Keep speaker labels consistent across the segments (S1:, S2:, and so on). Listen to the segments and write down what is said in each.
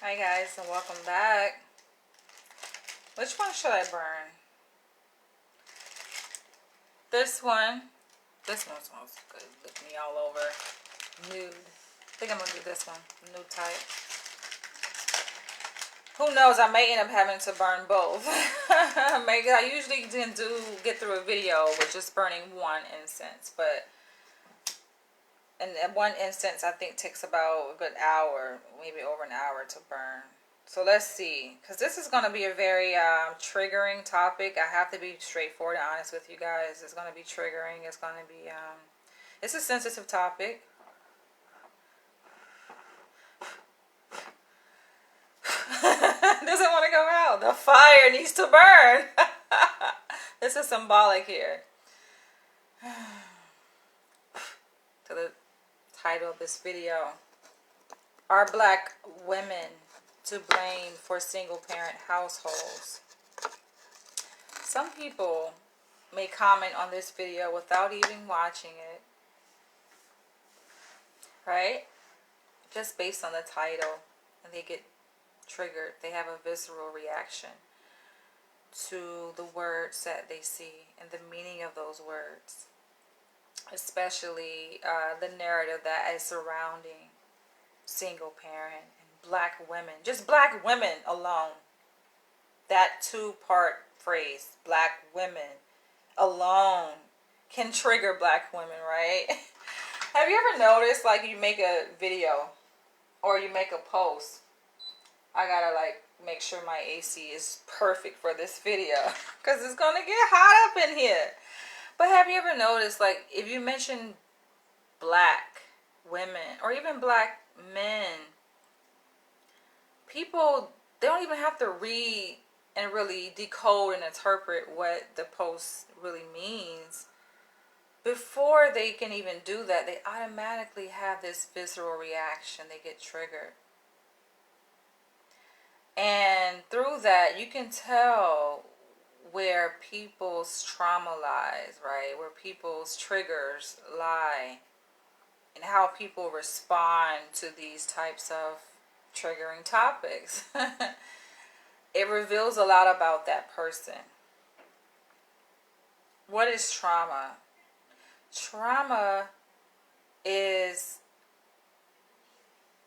S1: Hi guys, and welcome back. Which one should I burn? This one. This one smells good. Look me all over. Nude. I think I'm gonna do this one. Nude type. Who knows? I may end up having to burn both. I usually didn't get through a video with just burning one incense, but in one instance, I think takes about a good hour, maybe over an hour to burn. So let's see, because this is going to be a very triggering topic. I have to be straightforward and honest with you guys. It's going to be triggering. It's going to be, it's a sensitive topic. Doesn't want to go out. The fire needs to burn. This is symbolic here. To the title of this video. Are black women to blame for single parent households? Some people may comment on this video without even watching it, right? Just based on the title, and they get triggered. They have a visceral reaction to the words that they see and the meaning of those words, especially the narrative that is surrounding single parent and black women, just black women alone. That two-part phrase, black women alone, can trigger black women, right? Have you ever noticed, like, you make a video or you make a post? I gotta, like, make sure my AC is perfect for this video because it's gonna get hot up in here. But have you ever noticed, like, if you mention black women or even black men, people, they don't even have to read and really decode and interpret what the post really means. Before they can even do that, they automatically have this visceral reaction. They get triggered. And through that, you can tell where people's trauma lies, right? Where people's triggers lie, and how people respond to these types of triggering topics. It reveals a lot about that person. What is trauma? Trauma is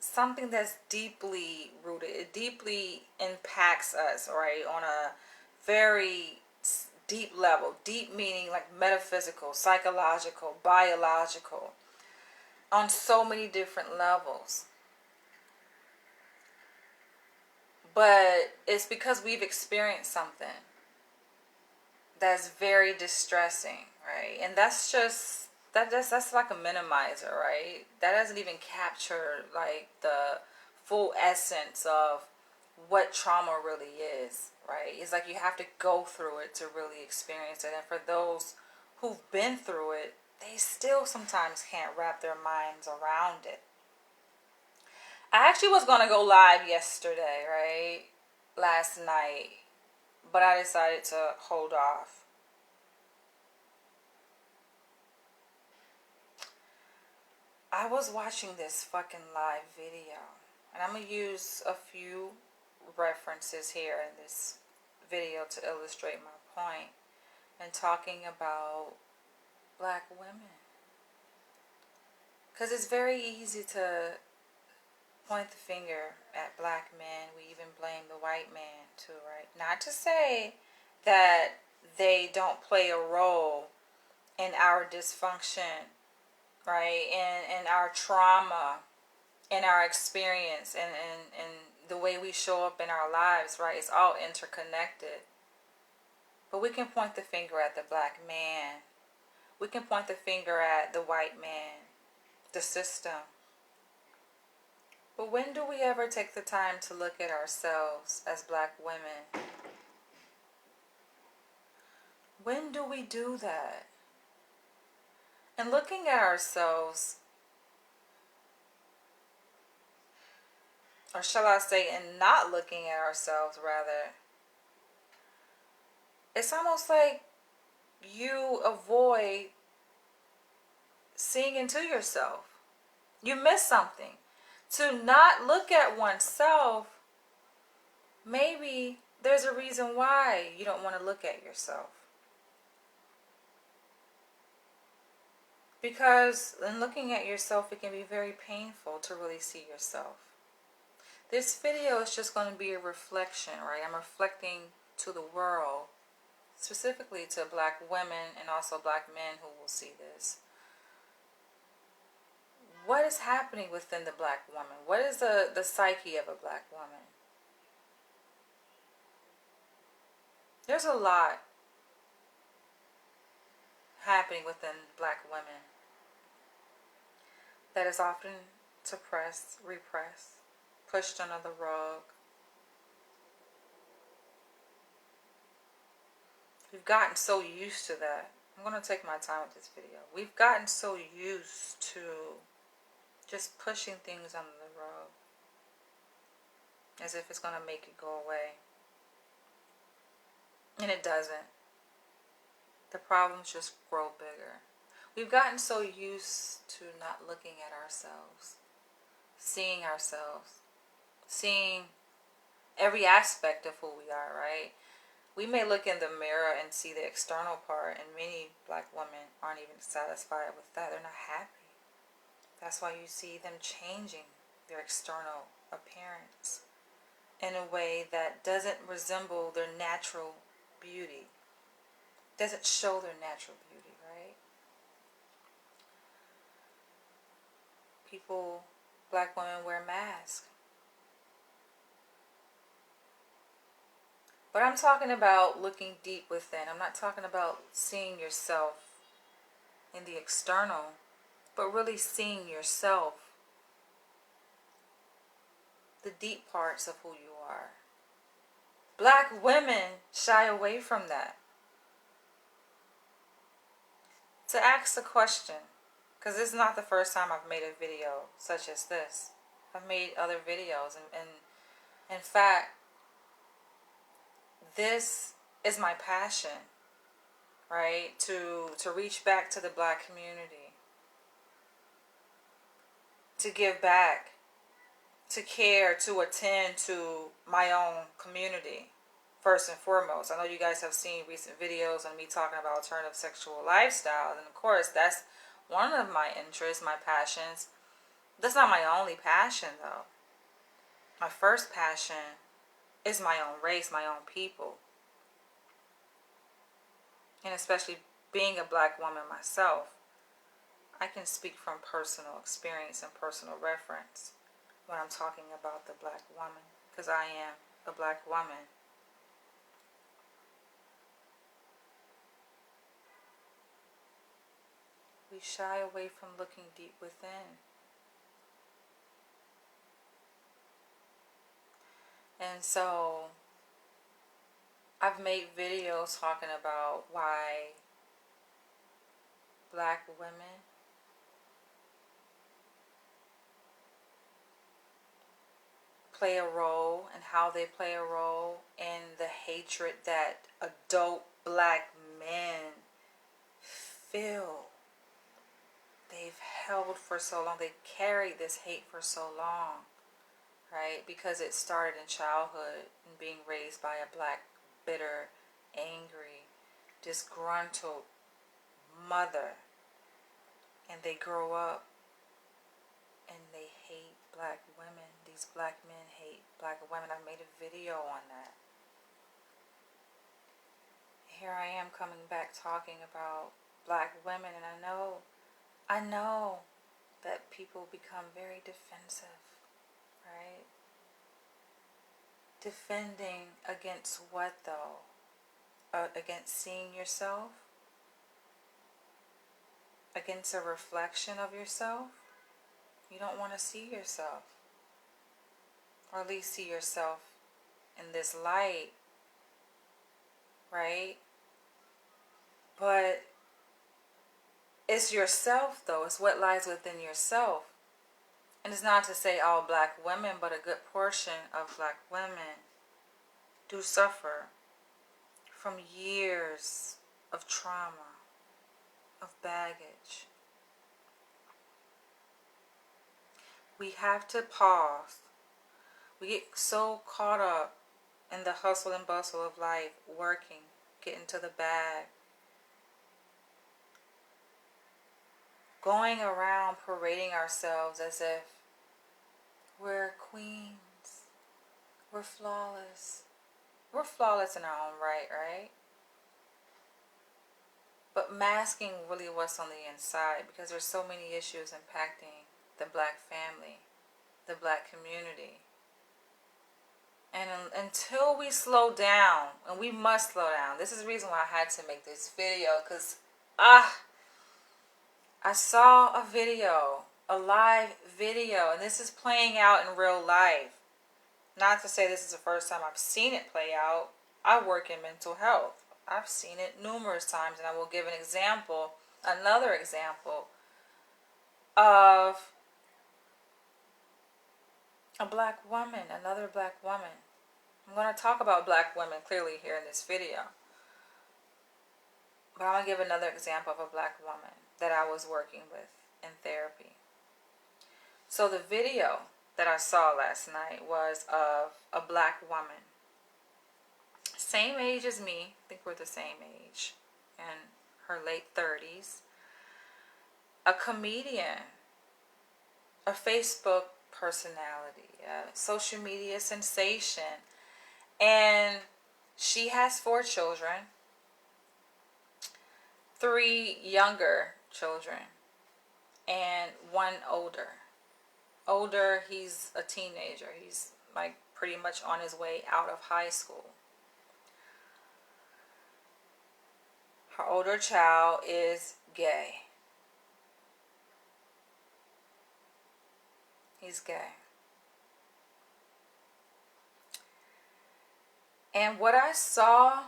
S1: something that's deeply rooted. It deeply impacts us, right? On a very deep level. Deep meaning like metaphysical, psychological, biological. On so many different levels. But it's because we've experienced something that's very distressing, right? And that's just that's like a minimizer, right? That doesn't even capture like the full essence of what trauma really is, right? It's like you have to go through it to really experience it. And for those who've been through it, they still sometimes can't wrap their minds around it. I actually was going to go live yesterday, right? Last night. But I decided to hold off. I was watching this fucking live video. And I'm going to use a few references here in this video to illustrate my point. And talking about black women. Because it's very easy to point the finger at black men. We even blame the white man too, right? Not to say that they don't play a role in our dysfunction, right? In our trauma, in our experience, and the way we show up in our lives, right? It's all interconnected. But we can point the finger at the black man. We can point the finger at the white man, the system. But when do we ever take the time to look at ourselves as black women? When do we do that? And looking at ourselves, or shall I say, and not looking at ourselves rather, it's almost like you avoid seeing into yourself. You miss something. To not look at oneself maybe there's a reason why you don't want to look at yourself. Because in looking at yourself, it can be very painful to really see yourself. This video is just going to be a reflection, right? I'm reflecting to the world, specifically to black women and also black men who will see this. What is happening within the black woman? What is the psyche of a black woman? There's a lot happening within black women that is often suppressed, repressed, pushed under the rug. We've gotten so used to that. I'm going to take my time with this video. We've gotten so used to just pushing things under the rug as if it's going to make it go away. And it doesn't. The problems just grow bigger. We've gotten so used to not looking at ourselves, seeing every aspect of who we are, right? We may look in the mirror and see the external part, and many black women aren't even satisfied with that. They're not happy. That's why you see them changing their external appearance in a way that doesn't resemble their natural beauty. Doesn't show their natural beauty, right? Black women wear masks. But I'm talking about looking deep within. I'm not talking about seeing yourself in the external, but really seeing yourself, the deep parts of who you are. Black women shy away from that. To ask the question, because this is not the first time I've made a video such as this. I've made other videos, and in fact, this is my passion, right? To reach back to the black community, to give back, to care, to attend to my own community, first and foremost. I know you guys have seen recent videos on me talking about alternative sexual lifestyles, and of course, that's one of my interests, my passions. That's not my only passion, though. My first passion is my own race, my own people. And especially being a black woman myself, I can speak from personal experience and personal reference when I'm talking about the black woman, because I am a black woman. We shy away from looking deep within. And so I've made videos talking about why black women play a role, and how they play a role in the hatred that adult black men feel. They've held for so long. They carried this hate for so long, right? Because it started in childhood and being raised by a black, bitter, angry, disgruntled mother. And they grow up and they hate black women. These black men hate black women. I've made a video on that. Here I am coming back talking about black women, and I know that people become very defensive, right? Defending against what, though? Against seeing yourself? Against a reflection of yourself? You don't want to see yourself. Or at least see yourself in this light, right? But it's yourself, though. It's what lies within yourself. And it's not to say all black women, but a good portion of black women do suffer from years of trauma, of baggage. We have to pause. We get so caught up in the hustle and bustle of life, working, getting to the bag, going around parading ourselves as if we're queens, we're flawless. We're flawless in our own right, right? But masking really what's on the inside, because there's so many issues impacting the black family, the black community. And until we slow down, and we must slow down, this is the reason why I had to make this video, because I saw a video, a live video, and this is playing out in real life. Not to say this is the first time I've seen it play out. I work in mental health. I've seen it numerous times, and I will give an example, another example of a black woman, another black woman. I'm going to talk about black women clearly here in this video. But I'm going to give another example of a black woman that I was working with in therapy. So the video that I saw last night was of a black woman. Same age as me. I think we're the same age. In her late 30s. A comedian. A Facebook personality. A social media sensation. And she has 4 children. 3 younger children. And 1 older. Older, he's a teenager. He's like pretty much on his way out of high school. Her older child is gay. He's gay. And what I saw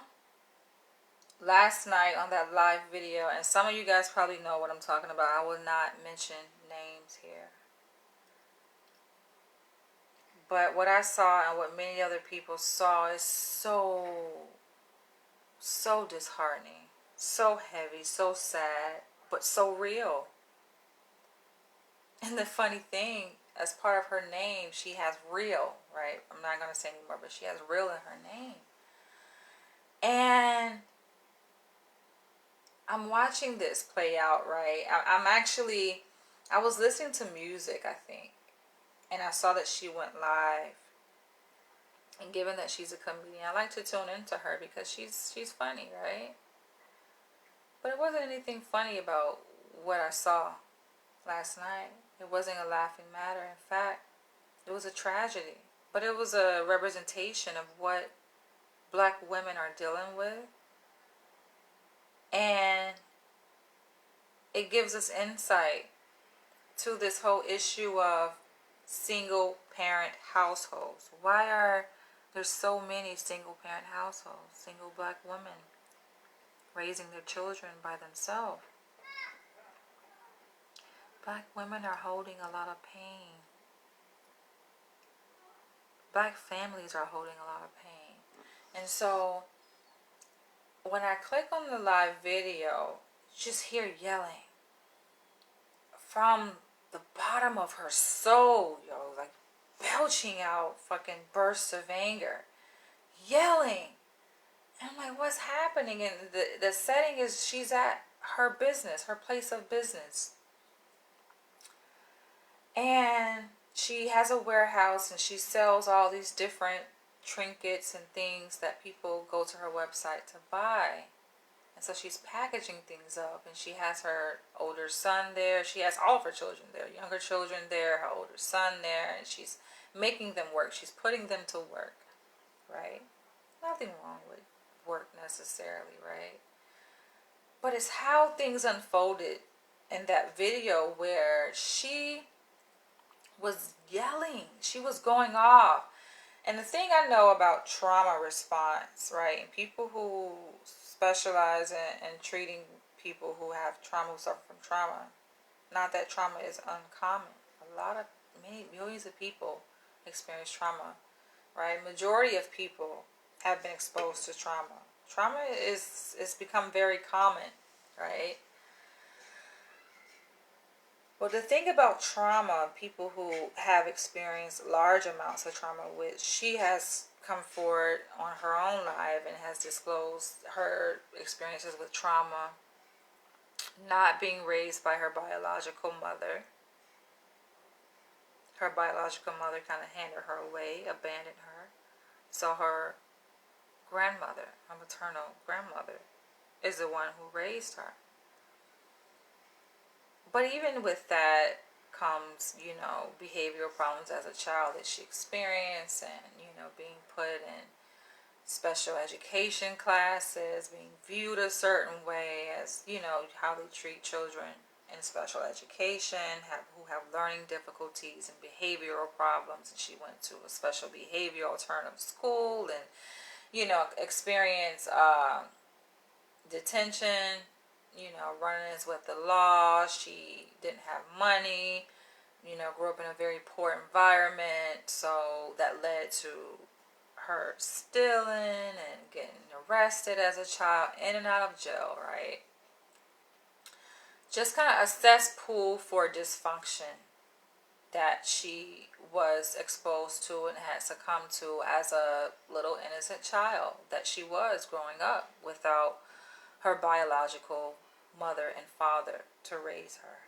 S1: last night on that live video, and some of you guys probably know what I'm talking about. I will not mention names here. But what I saw and what many other people saw is so disheartening, so heavy, so sad, but so real. And the funny thing, as part of her name, she has real, right? I'm not going to say anymore, but she has real in her name. And I'm watching this play out, right? I was listening to music, I think. And I saw that she went live. And given that she's a comedian, I like to tune into her because she's funny, right? But it wasn't anything funny about what I saw last night. It wasn't a laughing matter. In fact, it was a tragedy. But it was a representation of what black women are dealing with. And it gives us insight to this whole issue of single parent households. Why are there so many single parent households, single black women raising their children by themselves? Black women are holding a lot of pain. Black families are holding a lot of pain. And so when I click on the live video, just hear yelling from the bottom of her soul, like belching out fucking bursts of anger, yelling. And I'm like, what's happening? And the setting is she's at her business, her place of business. And she has a warehouse and she sells all these different trinkets and things that people go to her website to buy. And so she's packaging things up, and she has her older son there. She has all of her children there, younger children there, her older son there, and she's making them work. She's putting them to work, right? Nothing wrong with work necessarily, right? But it's how things unfolded in that video where she was yelling. She was going off. And the thing I know about trauma response, right, and people who specialize in treating people who have trauma, who suffer from trauma, not that trauma is uncommon. Many millions of people experience trauma, right? Majority of people have been exposed to trauma. Trauma is become very common, right? Well, the thing about trauma, people who have experienced large amounts of trauma, which she has come forward on her own life and has disclosed her experiences with trauma, not being raised by her biological mother. Her biological mother kind of handed her away, abandoned her. So her grandmother, her maternal grandmother, is the one who raised her. But even with that comes, behavioral problems as a child that she experienced, and, being put in special education classes, being viewed a certain way as, how they treat children in special education, who have learning difficulties and behavioral problems. And she went to a special behavior alternative school and, experienced detention, run-ins with the law. She didn't have money, grew up in a very poor environment. So that led to her stealing and getting arrested as a child, in and out of jail, right? Just kind of a cesspool for dysfunction that she was exposed to and had succumbed to as a little innocent child that she was growing up without her biological mother and father to raise her.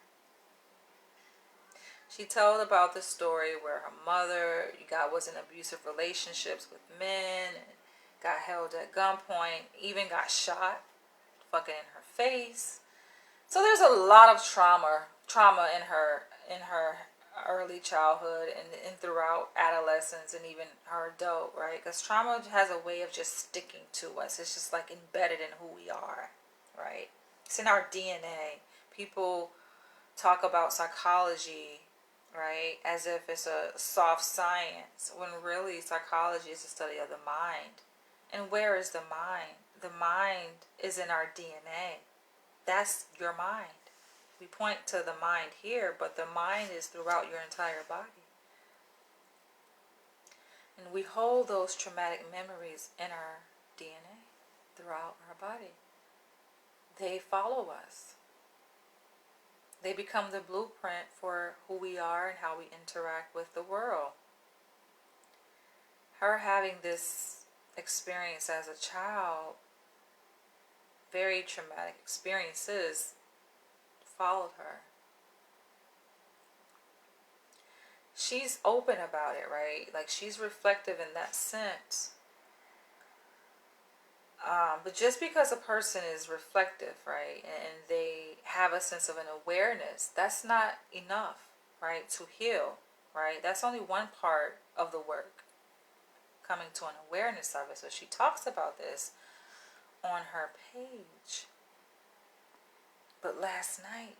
S1: She told about the story where her mother was in abusive relationships with men and got held at gunpoint, even got shot, fucking in her face. So there's a lot of trauma in her early childhood and throughout adolescence and even her adult, right? Because trauma has a way of just sticking to us. It's just like embedded in who we are, right? It's in our DNA. People talk about psychology, right, as if it's a soft science, when really psychology is the study of the mind. And where is the mind? The mind is in our DNA. That's your mind. We point to the mind here, but the mind is throughout your entire body. And we hold those traumatic memories in our DNA throughout our body. They follow us. They become the blueprint for who we are and how we interact with the world. Her having this experience as a child, very traumatic experiences, followed her. She's open about it, right? Like, she's reflective in that sense. But just because a person is reflective, right, and they have a sense of an awareness, that's not enough, right, to heal, right? That's only one part of the work, coming to an awareness of it. So she talks about this on her page. But last night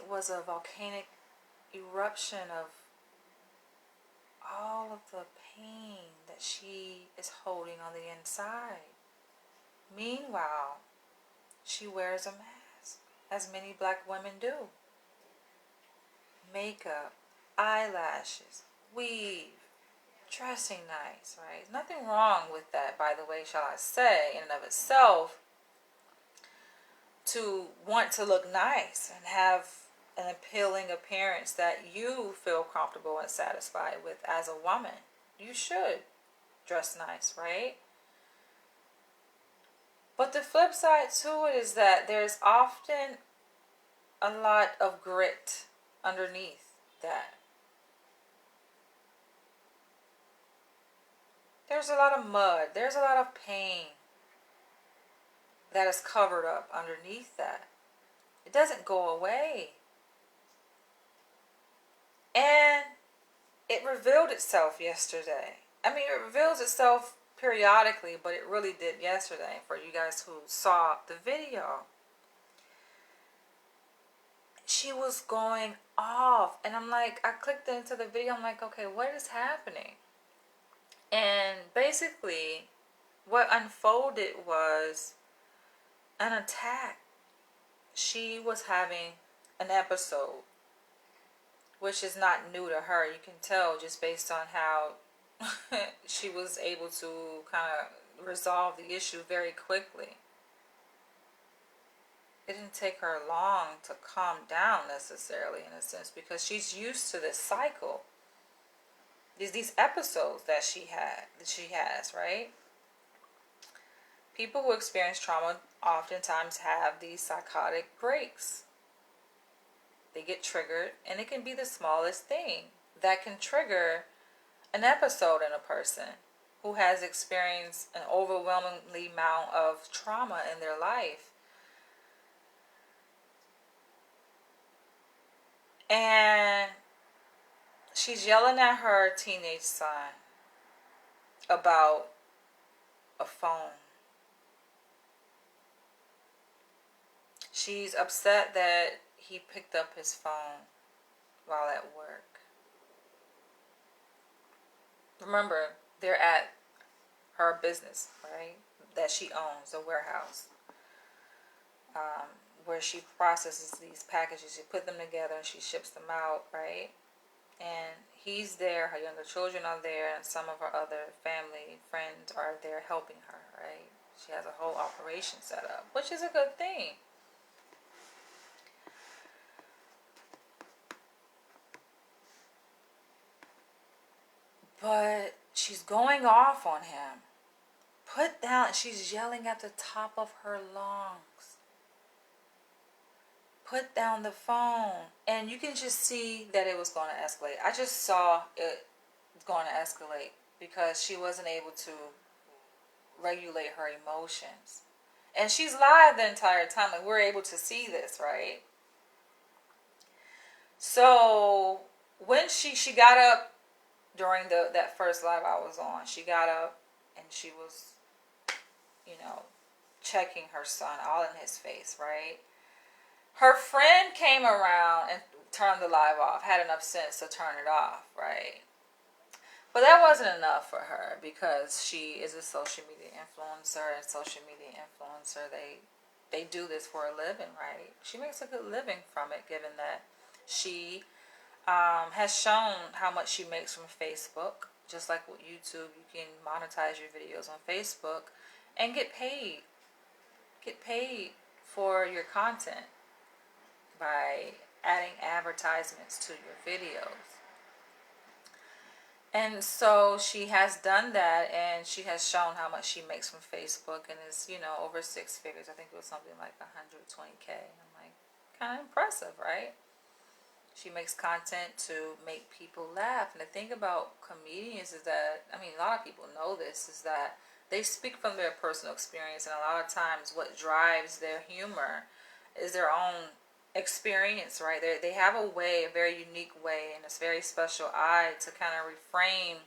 S1: was a volcanic eruption of all of the pain that she is holding on the inside. Meanwhile, she wears a mask, as many black women do. Makeup, eyelashes, weave, dressing nice, right? Nothing wrong with that, by the way, shall I say, in and of itself, to want to look nice and have an appealing appearance that you feel comfortable and satisfied with as a woman. You should dress nice, right? But the flip side to it is that there's often a lot of grit underneath that. There's a lot of mud. There's a lot of pain that is covered up underneath that. It doesn't go away. And it revealed itself yesterday. I mean, it reveals itself periodically, but it really did yesterday for you guys who saw the video. She was going off, and I'm like, I clicked into the video, I'm like, okay, what is happening? And basically, what unfolded was an attack. She was having an episode, which is not new to her. You can tell just based on how she was able to kind of resolve the issue very quickly. it didn't take her long to calm down necessarily, in a sense, because she's used to this cycle, these episodes that she has, right? People who experience trauma oftentimes have these psychotic breaks. They get triggered, and it can be the smallest thing that can trigger an episode in a person who has experienced an overwhelmingly amount of trauma in their life. And she's yelling at her teenage son about a phone. She's upset that he picked up his phone while at work. Remember, they're at her business, right? That she owns, a warehouse, where she processes these packages. She put them together and she ships them out, right? And he's there, her younger children are there, and some of her other family, friends are there helping her, right? She has a whole operation set up, which is a good thing. But she's going off on him. Put down, she's yelling at the top of her lungs. Put down the phone. And you can just see that it was going to escalate. I just saw it going to escalate because she wasn't able to regulate her emotions. And she's live the entire time. Like, we're able to see this, right? So when she got up during that first live I was on, she got up and she was, checking her son all in his face, right? Her friend came around and turned the live off, had enough sense to turn it off, right? But that wasn't enough for her because she is a social media influencer, and social media influencer, they do this for a living, right? She makes a good living from it, given that she has shown how much she makes from Facebook. Just like with YouTube, you can monetize your videos on Facebook and get paid. Get paid for your content by adding advertisements to your videos. And so she has done that, and she has shown how much she makes from Facebook, and is, over six figures. I think it was something like 120K. I'm like, kind of impressive, right? She makes content to make people laugh. And the thing about comedians is that, a lot of people know this, is that they speak from their personal experience, and a lot of times what drives their humor is their own experience, right? They have a way, a very unique way, and a very special eye to kind of reframe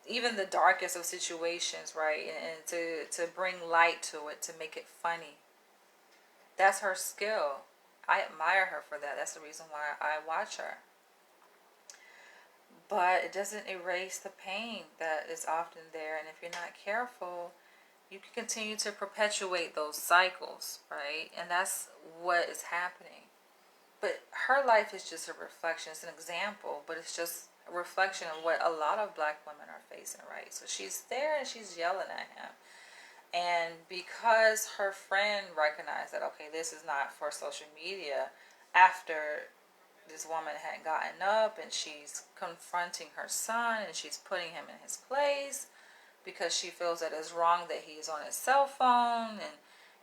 S1: even the darkest of situations, right? And to bring light to it, to make it funny. That's her skill. I admire her for that. That's the reason why I watch her. But it doesn't erase the pain that is often there. And if you're not careful, you can continue to perpetuate those cycles, right? And that's what is happening. But her life is just a reflection. It's an example, but it's just a reflection of what a lot of black women are facing, right? So she's there and she's yelling at him. And because her friend recognized that, okay, this is not for social media, after this woman had gotten up and she's confronting her son and she's putting him in his place because she feels that it's wrong that he's on his cell phone and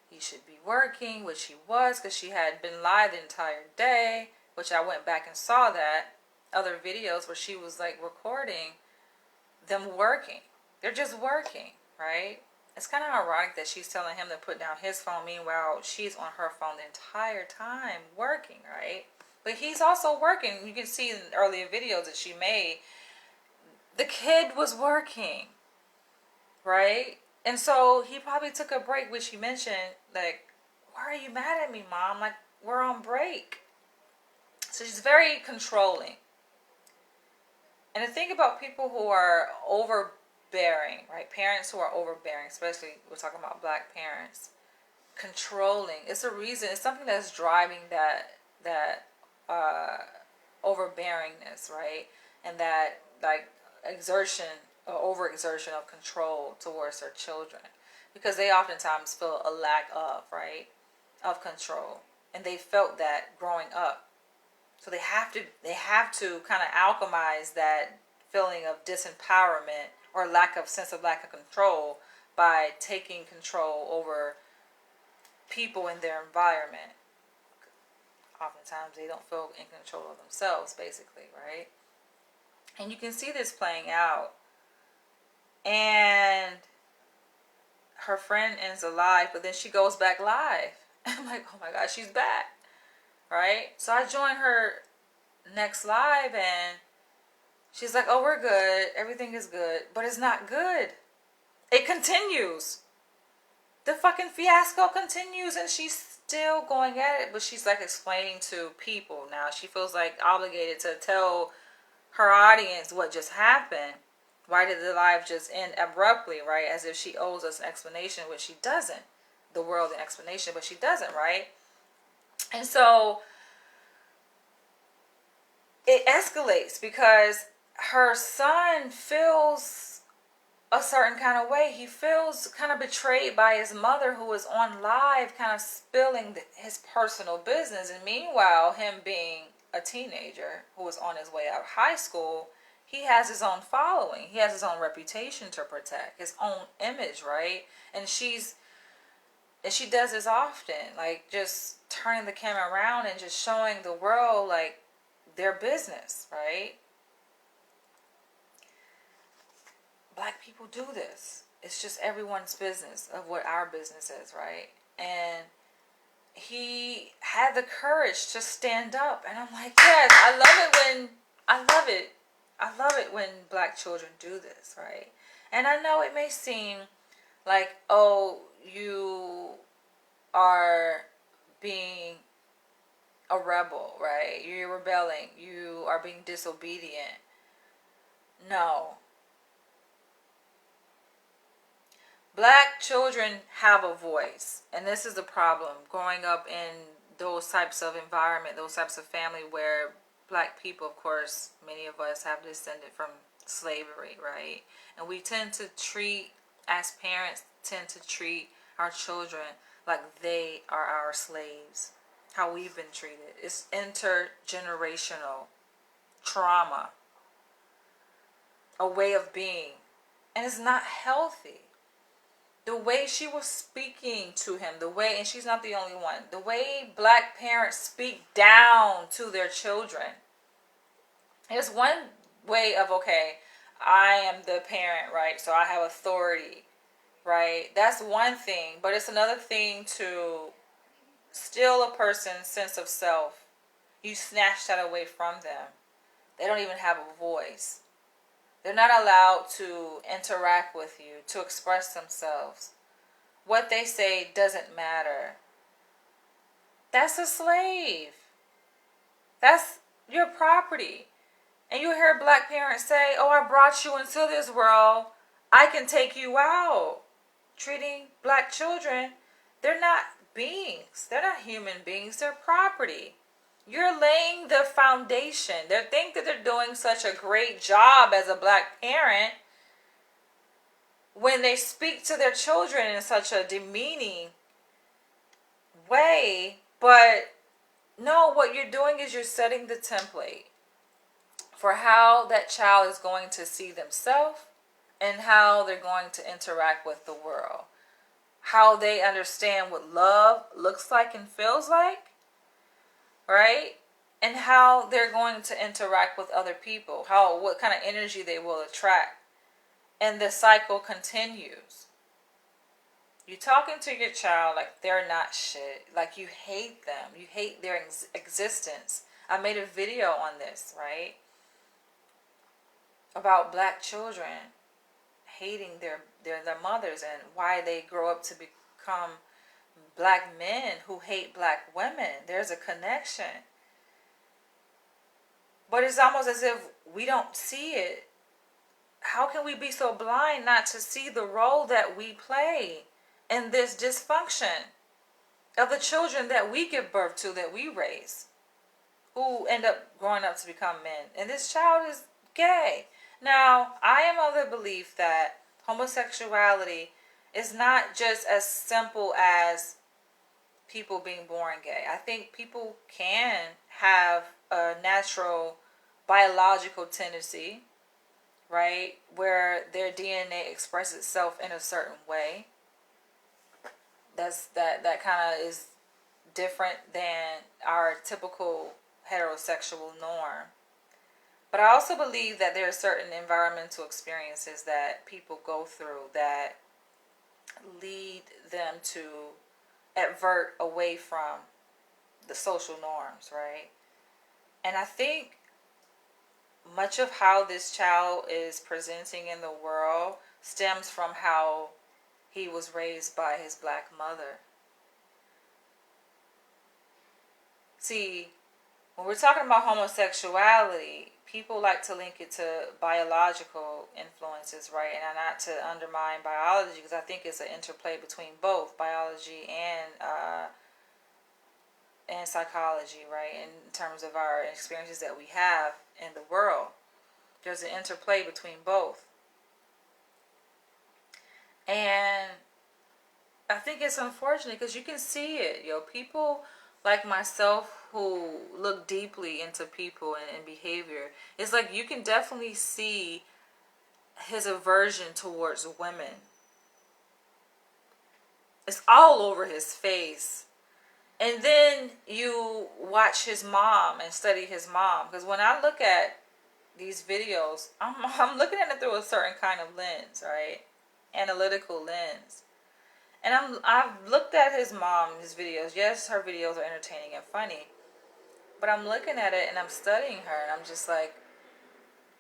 S1: he should be working, which he was, because she had been live the entire day, which I went back and saw that other videos where she was like recording them working. They're just working, right? It's kind of ironic that she's telling him to put down his phone. Meanwhile, she's on her phone the entire time working, right? But he's also working. You can see in earlier videos that she made, the kid was working, right? And so he probably took a break, which he mentioned, like, why are you mad at me, Mom? Like, we're on break. So she's very controlling. And the thing about people who are overbearing, right? Parents who are overbearing, especially we're talking about black parents, controlling. It's a reason. It's something that's driving that overbearingness, right? And that like exertion or overexertion of control towards their children, because they oftentimes feel a lack of, right? of control, and they felt that growing up. So they have to kind of alchemize that feeling of disempowerment or lack of control by taking control over people in their environment. Oftentimes they don't feel in control of themselves, basically, right? And you can see this playing out. And her friend ends alive, but then she goes back live. I'm like, oh my God, she's back, right? So I join her next live, and she's like, oh, we're good. Everything is good. But it's not good. It continues. The fucking fiasco continues, and she's still going at it. But she's like explaining to people now. She feels like obligated to tell her audience what just happened. Why did the live just end abruptly, right? As if she owes us an explanation, which she doesn't. The world an explanation, but she doesn't, right? And so it escalates because her son feels a certain kind of way. He feels kind of betrayed by his mother, who is on live kind of spilling his personal business. And meanwhile, him being a teenager who was on his way out of high school, he has his own following. He has his own reputation to protect, his own image, right? And she does this often, like just turning the camera around and just showing the world like their business, right? Black people do this. It's just everyone's business of what our business is, right? And he had the courage to stand up, and I'm like, yes, I love it when black children do this, right? And I know it may seem like, oh, you are being a rebel, right? You're rebelling. You are being disobedient. No. Black children have a voice, and this is the problem. Growing up in those types of environment, those types of family where black people, of course, many of us have descended from slavery, right? And we tend to treat, as parents, tend to treat our children like they are our slaves. How we've been treated. It's intergenerational trauma, a way of being, and it's not healthy. The way she was speaking to him, and she's not the only one, the way black parents speak down to their children. There's one way of, okay, I am the parent, right? So I have authority, right? That's one thing. But it's another thing to steal a person's sense of self. You snatch that away from them. They don't even have a voice. They're not allowed to interact with you, to express themselves. What they say doesn't matter. That's a slave. That's your property. And you hear black parents say, oh, I brought you into this world. I can take you out. Treating black children, they're not beings. They're not human beings. They're property. You're laying the foundation. They think that they're doing such a great job as a black parent when they speak to their children in such a demeaning way. But no, what you're doing is you're setting the template for how that child is going to see themselves and how they're going to interact with the world. How they understand what love looks like and feels like. Right? And how they're going to interact with other people. What kind of energy they will attract. And the cycle continues. You're talking to your child like they're not shit. Like you hate them. You hate their existence. I made a video on this, right? About black children hating their mothers and why they grow up to become black men who hate black women. There's a connection. But it's almost as if we don't see it. How can we be so blind not to see the role that we play in this dysfunction of the children that we give birth to, that we raise, who end up growing up to become men? And this child is gay. Now, I am of the belief that homosexuality is not just as simple as people being born gay. I think people can have a natural biological tendency, right, where their DNA expresses itself in a certain way. That kind of is different than our typical heterosexual norm. But I also believe that there are certain environmental experiences that people go through that lead them to advert away from the social norms, right? And I think much of how this child is presenting in the world stems from how he was raised by his black mother. See, when we're talking about homosexuality, people like to link it to biological influences, right? And not to undermine biology, because I think it's an interplay between both biology and psychology, right? In terms of our experiences that we have in the world, there's an interplay between both. And I think it's unfortunate because you can see it, people like myself who look deeply into people and behavior. It's like you can definitely see his aversion towards women. It's all over his face. And then you watch his mom and study his mom. Because when I look at these videos, I'm looking at it through a certain kind of lens, right? Analytical lens. And I've looked at his mom, his videos. Yes, her videos are entertaining and funny. But I'm looking at it and I'm studying her. And I'm just like,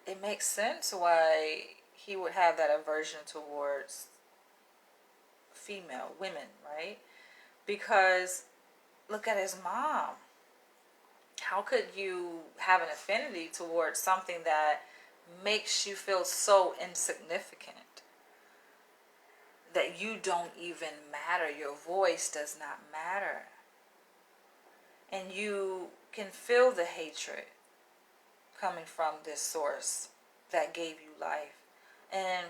S1: it makes sense why he would have that aversion towards female women, right? Because look at his mom. How could you have an affinity towards something that makes you feel so insignificant? That you don't even matter. Your voice does not matter. And you can feel the hatred coming from this source that gave you life. And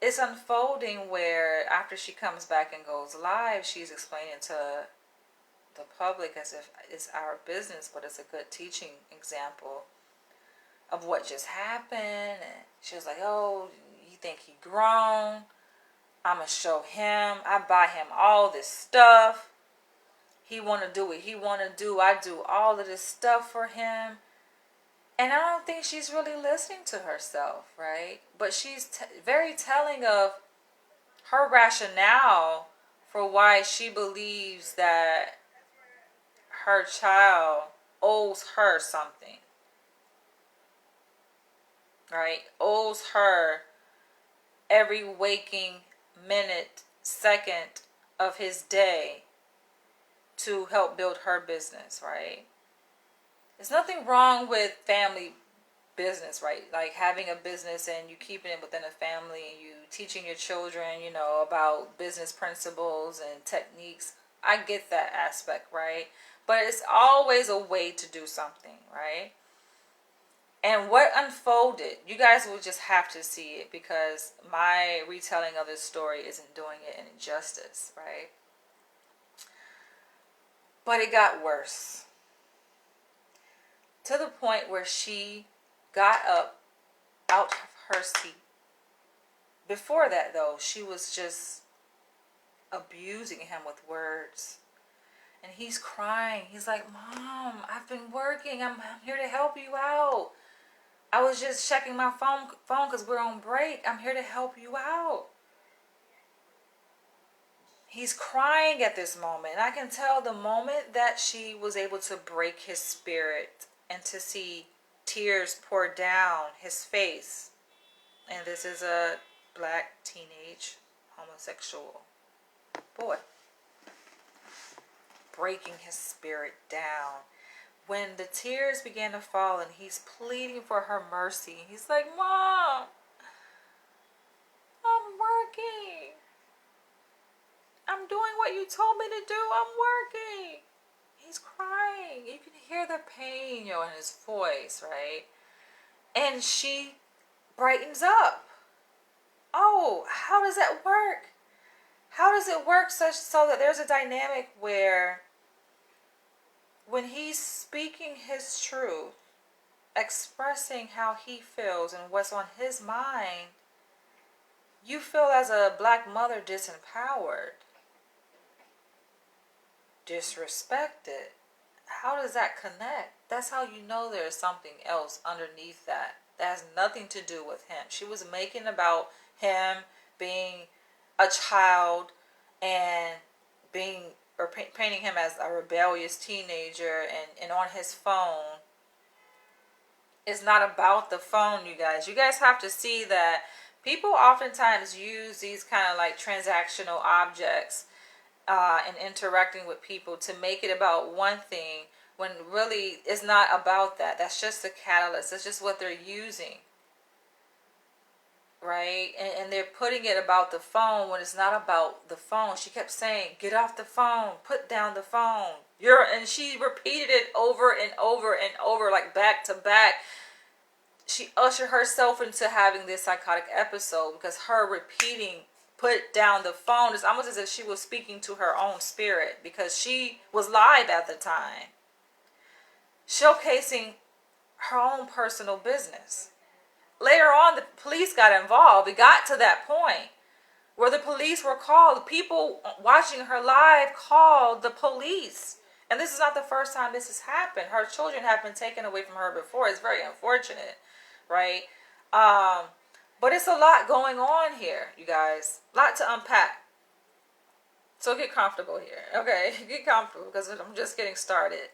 S1: it's unfolding where after she comes back and goes live, she's explaining to the public as if it's our business, but it's a good teaching example of what just happened. And she was like, oh, you think he grown? I'm going to show him. I buy him all this stuff. He want to do what he want to do. I do all of this stuff for him. And I don't think she's really listening to herself, right? But she's very telling of her rationale for why she believes that her child owes her something, right? Owes her every waking minute, second of his day to help build her business, right? There's nothing wrong with family business, right? Like having a business and you keeping it within a family and you teaching your children, about business principles and techniques. I get that aspect, right? But it's always a way to do something, right? And what unfolded, you guys will just have to see it because my retelling of this story isn't doing it any justice, right? But it got worse. To the point where she got up out of her seat. Before that, though, she was just abusing him with words. And he's crying. He's like, Mom, I've been working. I'm here to help you out. I was just checking my phone because we're on break. I'm here to help you out. He's crying at this moment. And I can tell the moment that she was able to break his spirit and to see tears pour down his face. And this is a black teenage homosexual boy. Breaking his spirit down. When the tears began to fall and he's pleading for her mercy, he's like, Mom, I'm working. I'm doing what you told me to do. I'm working. He's crying. You can hear the pain, in his voice, right? And she brightens up. Oh, how does that work? How does it work such so that there's a dynamic where when he's speaking his truth, expressing how he feels and what's on his mind, you feel as a black mother disempowered, disrespected? How does that connect? That's how you know there's something else underneath that. That has nothing to do with him. She was making about him being a child and being, or painting him as a rebellious teenager, and on his phone. It's not about the phone, you guys. You guys have to see that people oftentimes use these kind of like transactional objects and interacting with people to make it about one thing, when really it's not about that. That's just the catalyst. That's just what they're using, right? And they're putting it about the phone when it's not about the phone. She kept saying, get off the phone, put down the phone. And she repeated it over and over and over, like back to back. She ushered herself into having this psychotic episode because her repeating put down the phone is almost as if she was speaking to her own spirit, because she was live at the time, showcasing her own personal business. Later on, the police got involved. It got to that point where the police were called. The people watching her live called the police. And this is not the first time this has happened. Her children have been taken away from her before. It's very unfortunate, right? But it's a lot going on here, you guys. A lot to unpack. So get comfortable here, okay? Get comfortable, because I'm just getting started.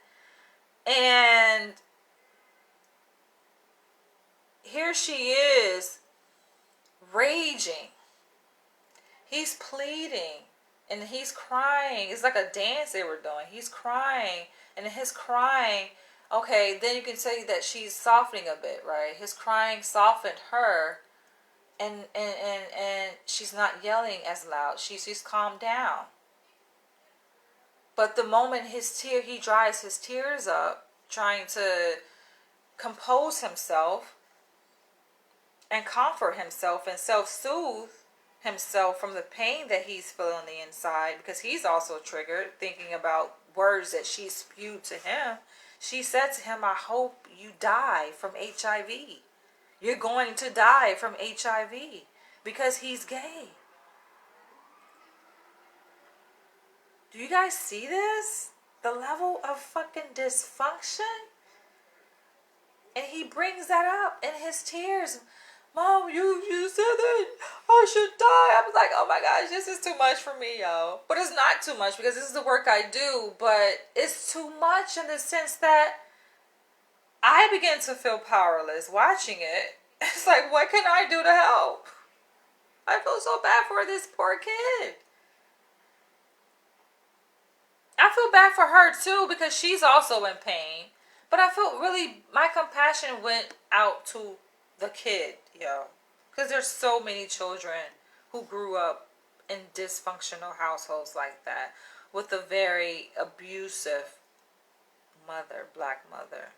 S1: And here she is, raging. He's pleading and he's crying. It's like a dance they were doing. He's crying, and in his crying, okay, then you can say that she's softening a bit, right? His crying softened her, and she's not yelling as loud. She's calmed down. But the moment he dries his tears up, trying to compose himself and comfort himself and self-soothe himself from the pain that he's feeling on the inside, because he's also triggered, thinking about words that she spewed to him. She said to him, I hope you die from HIV. You're going to die from HIV, because he's gay. Do you guys see this? The level of fucking dysfunction? And he brings that up in his tears. Mom, you said that I should die. I was like, oh my gosh, this is too much for me, yo. But it's not too much, because this is the work I do. But it's too much in the sense that I begin to feel powerless watching it. It's like, what can I do to help? I feel so bad for this poor kid. I feel bad for her too, because she's also in pain. But I feel really, my compassion went out to the kid, yo. Because there's so many children who grew up in dysfunctional households like that, with a very abusive mother, black mother.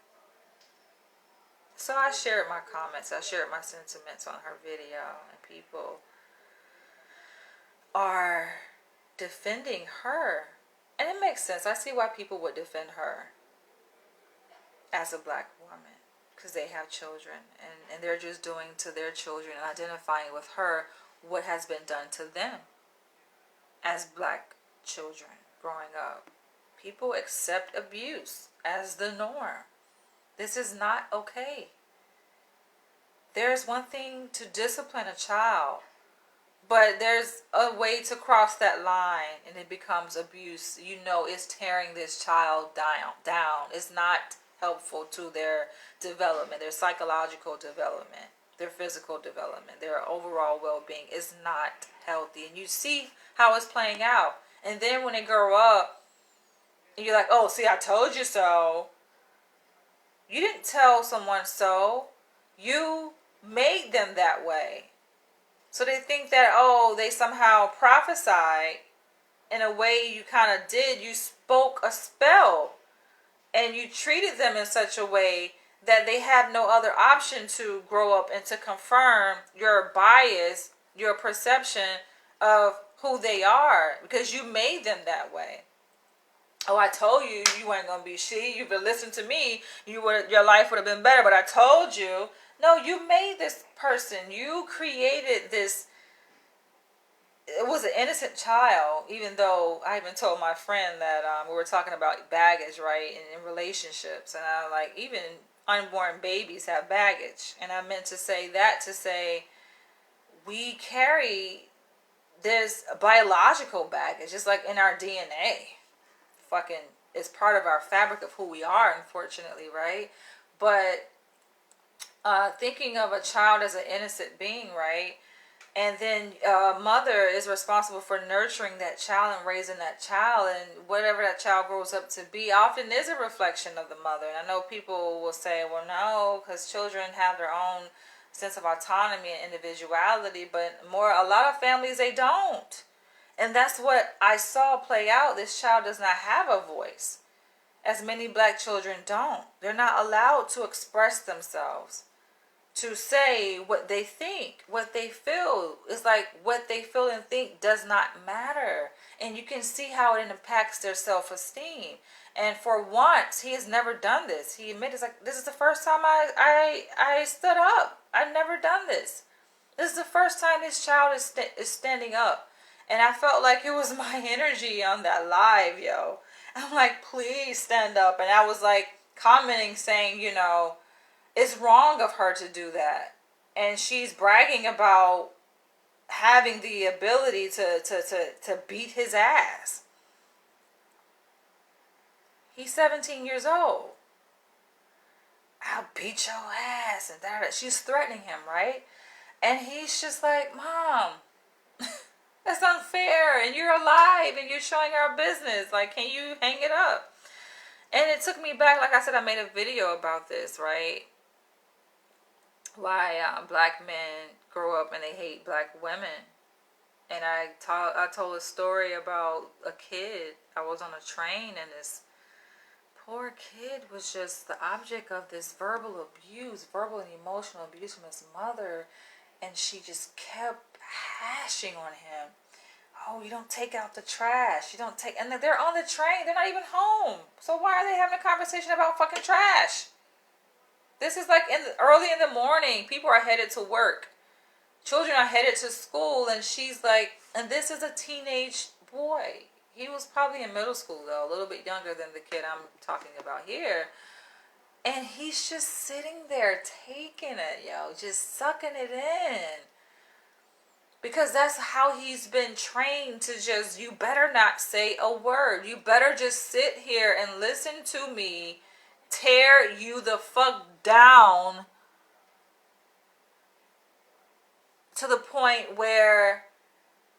S1: So I shared my comments, I shared my sentiments on her video, and people are defending her. And it makes sense. I see why people would defend her as a black woman, because they have children, and they're just doing to their children and identifying with her what has been done to them as black children growing up. People accept abuse as the norm. This is not okay. There's one thing to discipline a child, but there's a way to cross that line and it becomes abuse. You know, it's tearing this child down. It's not helpful to their development, their psychological development, their physical development, their overall well-being is not healthy. And you see how it's playing out. And then when they grow up, and you're like, oh, see, I told you so. You didn't tell someone so. You made them that way. So they think that, oh, they somehow prophesied in a way you kind of did. You spoke a spell and you treated them in such a way that they had no other option to grow up and to confirm your bias, your perception of who they are because you made them that way. Oh, I told you you weren't gonna be she. You've been listening to me. Your life would have been better. But I told you. No, you made this person. You created this. It was an innocent child. Even though I even told my friend that we were talking about baggage, right, in relationships, and I like even unborn babies have baggage, and I meant to say that to say we carry this biological baggage, just like in our DNA. Fucking is part of our fabric of who we are, unfortunately, right? But thinking of a child as an innocent being, right? And then a mother is responsible for nurturing that child and raising that child, and whatever that child grows up to be often is a reflection of the mother. And I know people will say, well, no, because children have their own sense of autonomy and individuality, but a lot of families, they don't. And that's what I saw play out. This child does not have a voice, as many black children don't. They're not allowed to express themselves, to say what they think, what they feel. It's like what they feel and think does not matter. And you can see how it impacts their self-esteem. And for once, he has never done this. He admitted, like, this is the first time I stood up. I've never done this. This is the first time this child is standing up. And I felt like it was my energy on that live, yo. I'm like, please stand up. And I was like commenting saying, it's wrong of her to do that. And she's bragging about having the ability to beat his ass. He's 17 years old. I'll beat your ass. And that. She's threatening him, right? And he's just like, Mom, that's unfair. And you're alive and you're showing our business. Like, can you hang it up? And it took me back. Like I said, I made a video about this, right? Why black men grow up and they hate black women. And I told a story about a kid. I was on a train and this poor kid was just the object of this verbal abuse, verbal and emotional abuse from his mother. And she just kept hashing on him. Oh, you don't take out the trash. You don't take... And they're on the train. They're not even home. So why are they having a conversation about fucking trash? This is like early in the morning. People are headed to work. Children are headed to school. And she's like... And this is a teenage boy. He was probably in middle school, though. A little bit younger than the kid I'm talking about here. And he's just sitting there taking it, yo. Just sucking it in. Because that's how he's been trained to just, you better not say a word. You better just sit here and listen to me tear you the fuck down to the point where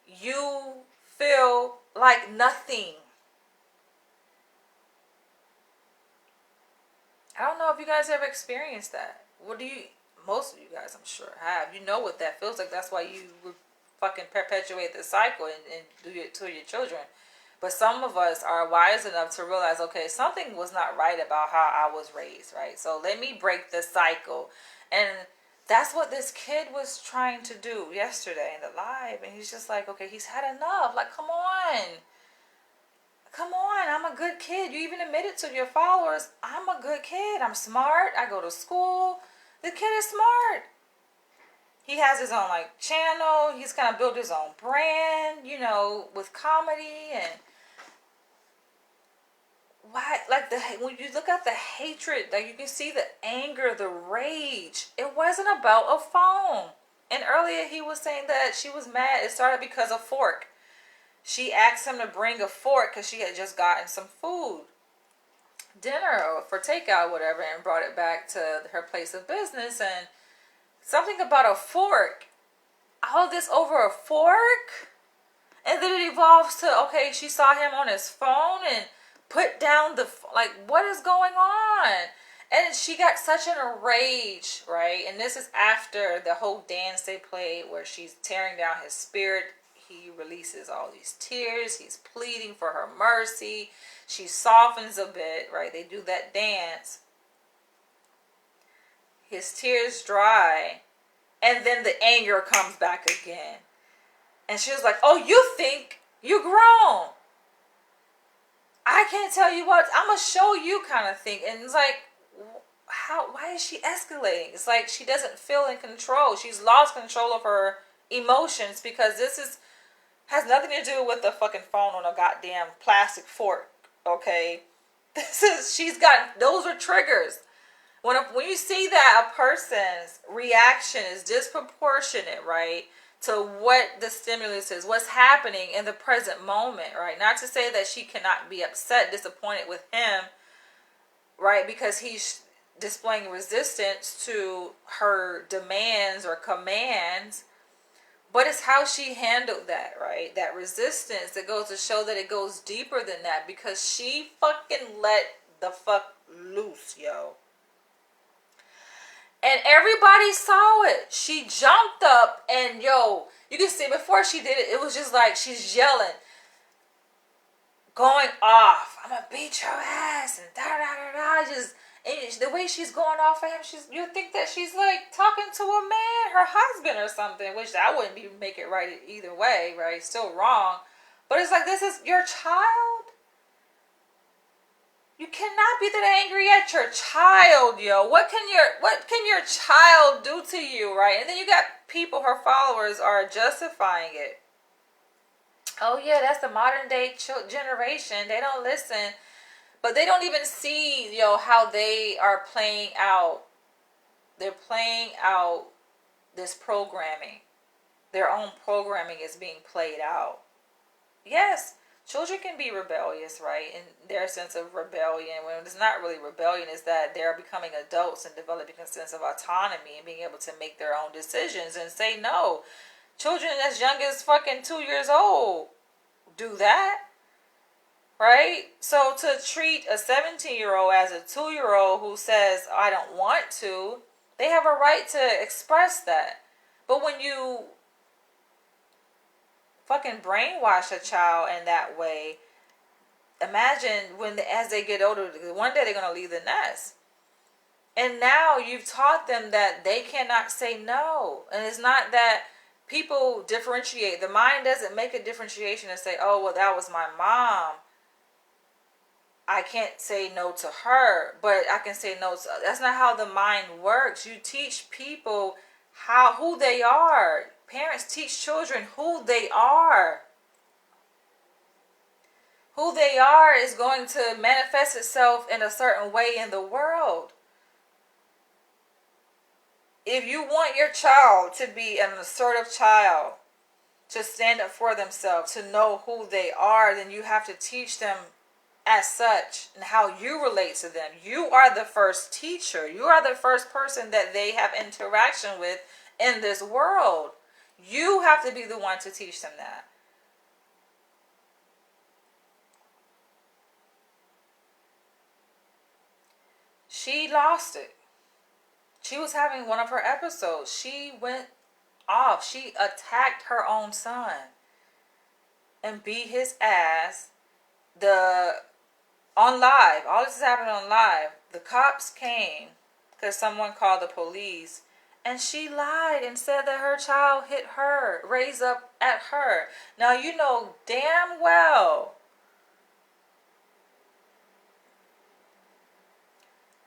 S1: you feel like nothing. I don't know if you guys ever experienced that. Most of you guys, I'm sure, have. You know what that feels like. That's why you fucking perpetuate the cycle and do it to your children. But some of us are wise enough to realize, okay, something was not right about how I was raised, right? So let me break the cycle. And that's what this kid was trying to do yesterday in the live. And he's just like, okay, he's had enough. Like, come on. Come on, I'm a good kid. You even admitted to your followers, I'm a good kid. I'm smart. I go to school. The kid is smart. He has his own channel. He's kind of built his own brand, with comedy. And why, when you look at the hatred, you can see the anger, the rage. It wasn't about a phone. And earlier he was saying that she was mad. It started because of fork. She asked him to bring a fork because she had just gotten some food, dinner or for takeout or whatever, and brought it back to her place of business. And something about a fork. All this over a fork? And then it evolves to, okay, she saw him on his phone and put down what is going on? And she got such in a rage, right? And this is after the whole dance they played where she's tearing down his spirit. He releases all these tears. He's pleading for her mercy. She softens a bit, right? They do that dance. His tears dry. And then the anger comes back again. And she was like, oh, you think you're grown. I can't tell you what, I'm going to show you kind of thing. And it's like, why is she escalating? It's like she doesn't feel in control. She's lost control of her emotions because has nothing to do with the fucking phone on a goddamn plastic fork. Okay, those are triggers. When you see that a person's reaction is disproportionate, right, to what the stimulus is, what's happening in the present moment, right? Not to say that she cannot be upset, disappointed with him, right, because he's displaying resistance to her demands or commands, but it's how she handled that, right? That resistance that goes to show that it goes deeper than that because she fucking let the fuck loose, yo. And everybody saw it. She jumped up and, yo, you can see before she did it, it was just like she's yelling, going off. I'm gonna beat your ass and da da da da. Just and the way she's going off at him, you think that she's like talking to a man, her husband or something, which I wouldn't even make it right either way, right? Still wrong. But it's like, this is your child. You cannot be that angry at your child, yo. What can your child do to you, right? And then you got people, her followers, are justifying it. Oh yeah, that's the modern day generation. They don't listen, but they don't even see, yo, how they are playing out. They're playing out this programming. Their own programming is being played out. Yes. Children can be rebellious, right? In their sense of rebellion, when it's not really rebellion, is that they're becoming adults and developing a sense of autonomy and being able to make their own decisions and say no. Children as young as fucking 2 years old do that, right? So to treat a 17-year-old as a 2-year-old who says, I don't want to, they have a right to express that. But when you fucking brainwash a child in that way, imagine as they get older, one day they're going to leave the nest. And now you've taught them that they cannot say no. And it's not that people differentiate. The mind doesn't make a differentiation and say, oh, well, that was my mom. I can't say no to her, but I can say no to... That's not how the mind works. You teach people who they are. Parents teach children who they are. Who they are is going to manifest itself in a certain way in the world. If you want your child to be an assertive child, to stand up for themselves, to know who they are, then you have to teach them as such and how you relate to them. You are the first teacher. You are the first person that they have interaction with in this world. You have to be the one to teach them that. She lost it. She was having one of her episodes. She went off. She attacked her own son and beat his ass. On live. All this is happening on live. The cops came because someone called the police. And she lied and said that her child hit her, raised up at her. Now, you know damn well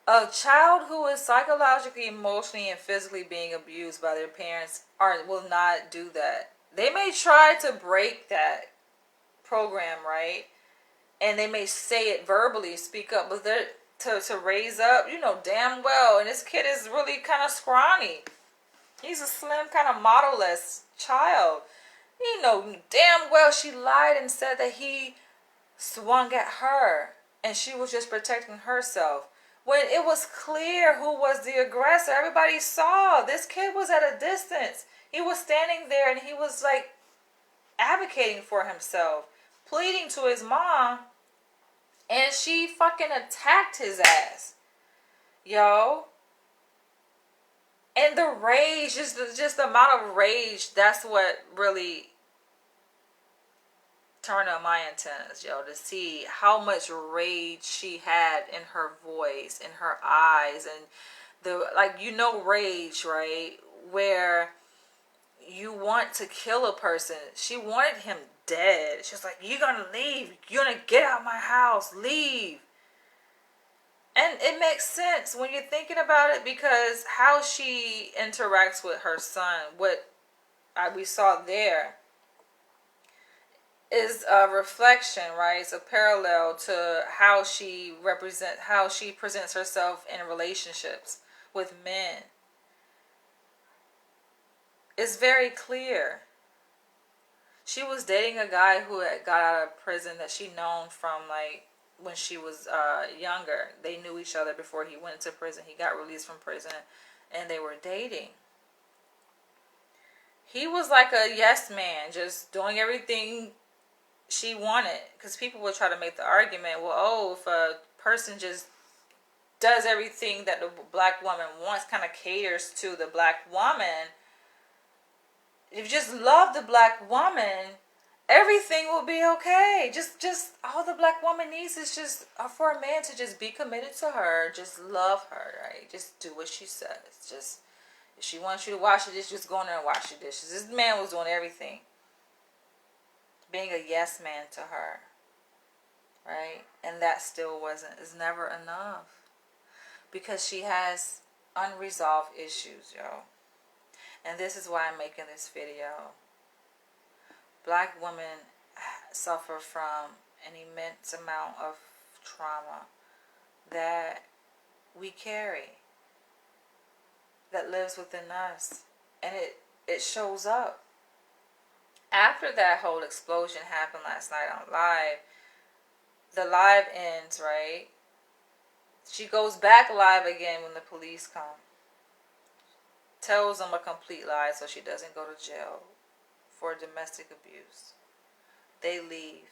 S1: a child who is psychologically, emotionally, and physically being abused by their parents will not do that. They may try to break that program, right? And they may say it verbally, speak up, but they're to raise up, you know damn well. And this kid is really kind of scrawny. He's a slim, kind of model-less child. You know damn well she lied and said that he swung at her and she was just protecting herself. When it was clear who was the aggressor, everybody saw this kid was at a distance. He was standing there and he was like advocating for himself, pleading to his mom, and she fucking attacked his ass, yo. And the rage, just the amount of rage, that's what really turned on my antennas, yo, to see how much rage she had in her voice, in her eyes, and rage, right? Where you want to kill a person. She wanted him dead. She was like, you're gonna leave. You're gonna get out of my house. Leave. And it makes sense when you're thinking about it, because how she interacts with her son, what we saw there, is a reflection, right? It's a parallel to how she presents herself in relationships with men. It's very clear. She was dating a guy who had got out of prison that she known from like when she was younger. They knew each other before he went to prison. He got released from prison and they were dating. He was like a yes man, just doing everything she wanted, because people would try to make the argument, well, oh, if a person just does everything that the black woman wants, kind of caters to the black woman, if you just love the black woman, everything will be okay. Just all the black woman needs is just for a man to just be committed to her, just love her, right? Just do what she says. Just if she wants you to wash the dishes, just go in there and wash the dishes. This man was doing everything, being a yes man to her, right? And that still is never enough, because she has unresolved issues, yo. And this is why I'm making this video. Black women suffer from an immense amount of trauma that we carry, that lives within us, and it shows up. After that whole explosion happened last night on live, the live ends, right? She goes back live again when the police come. Tells them a complete lie so she doesn't go to jail for domestic abuse. They leave.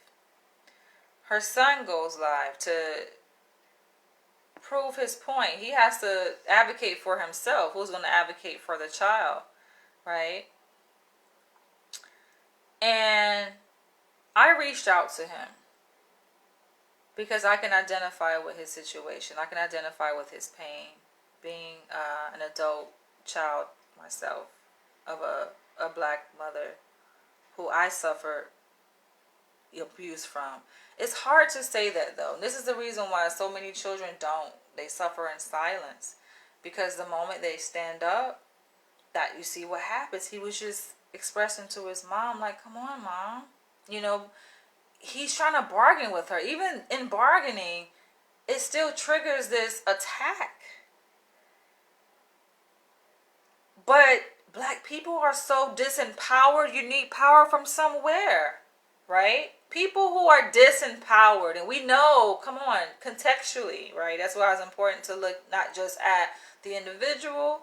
S1: Her son goes live to prove his point. He has to advocate for himself. Who's going to advocate for the child, right? And I reached out to him because I can identify with his situation. I can identify with his pain, being an adult child myself of a black mother who I suffered abuse from. It's hard to say that, though. This is the reason why so many children don't. They suffer in silence, because the moment they stand up, that you see what happens. He was just expressing to his mom, like, come on, mom. You know, he's trying to bargain with her. Even in bargaining, it still triggers this attack. But black people are so disempowered. You need power from somewhere, right? People who are disempowered, and we know, come on, contextually, right? That's why it's important to look not just at the individual,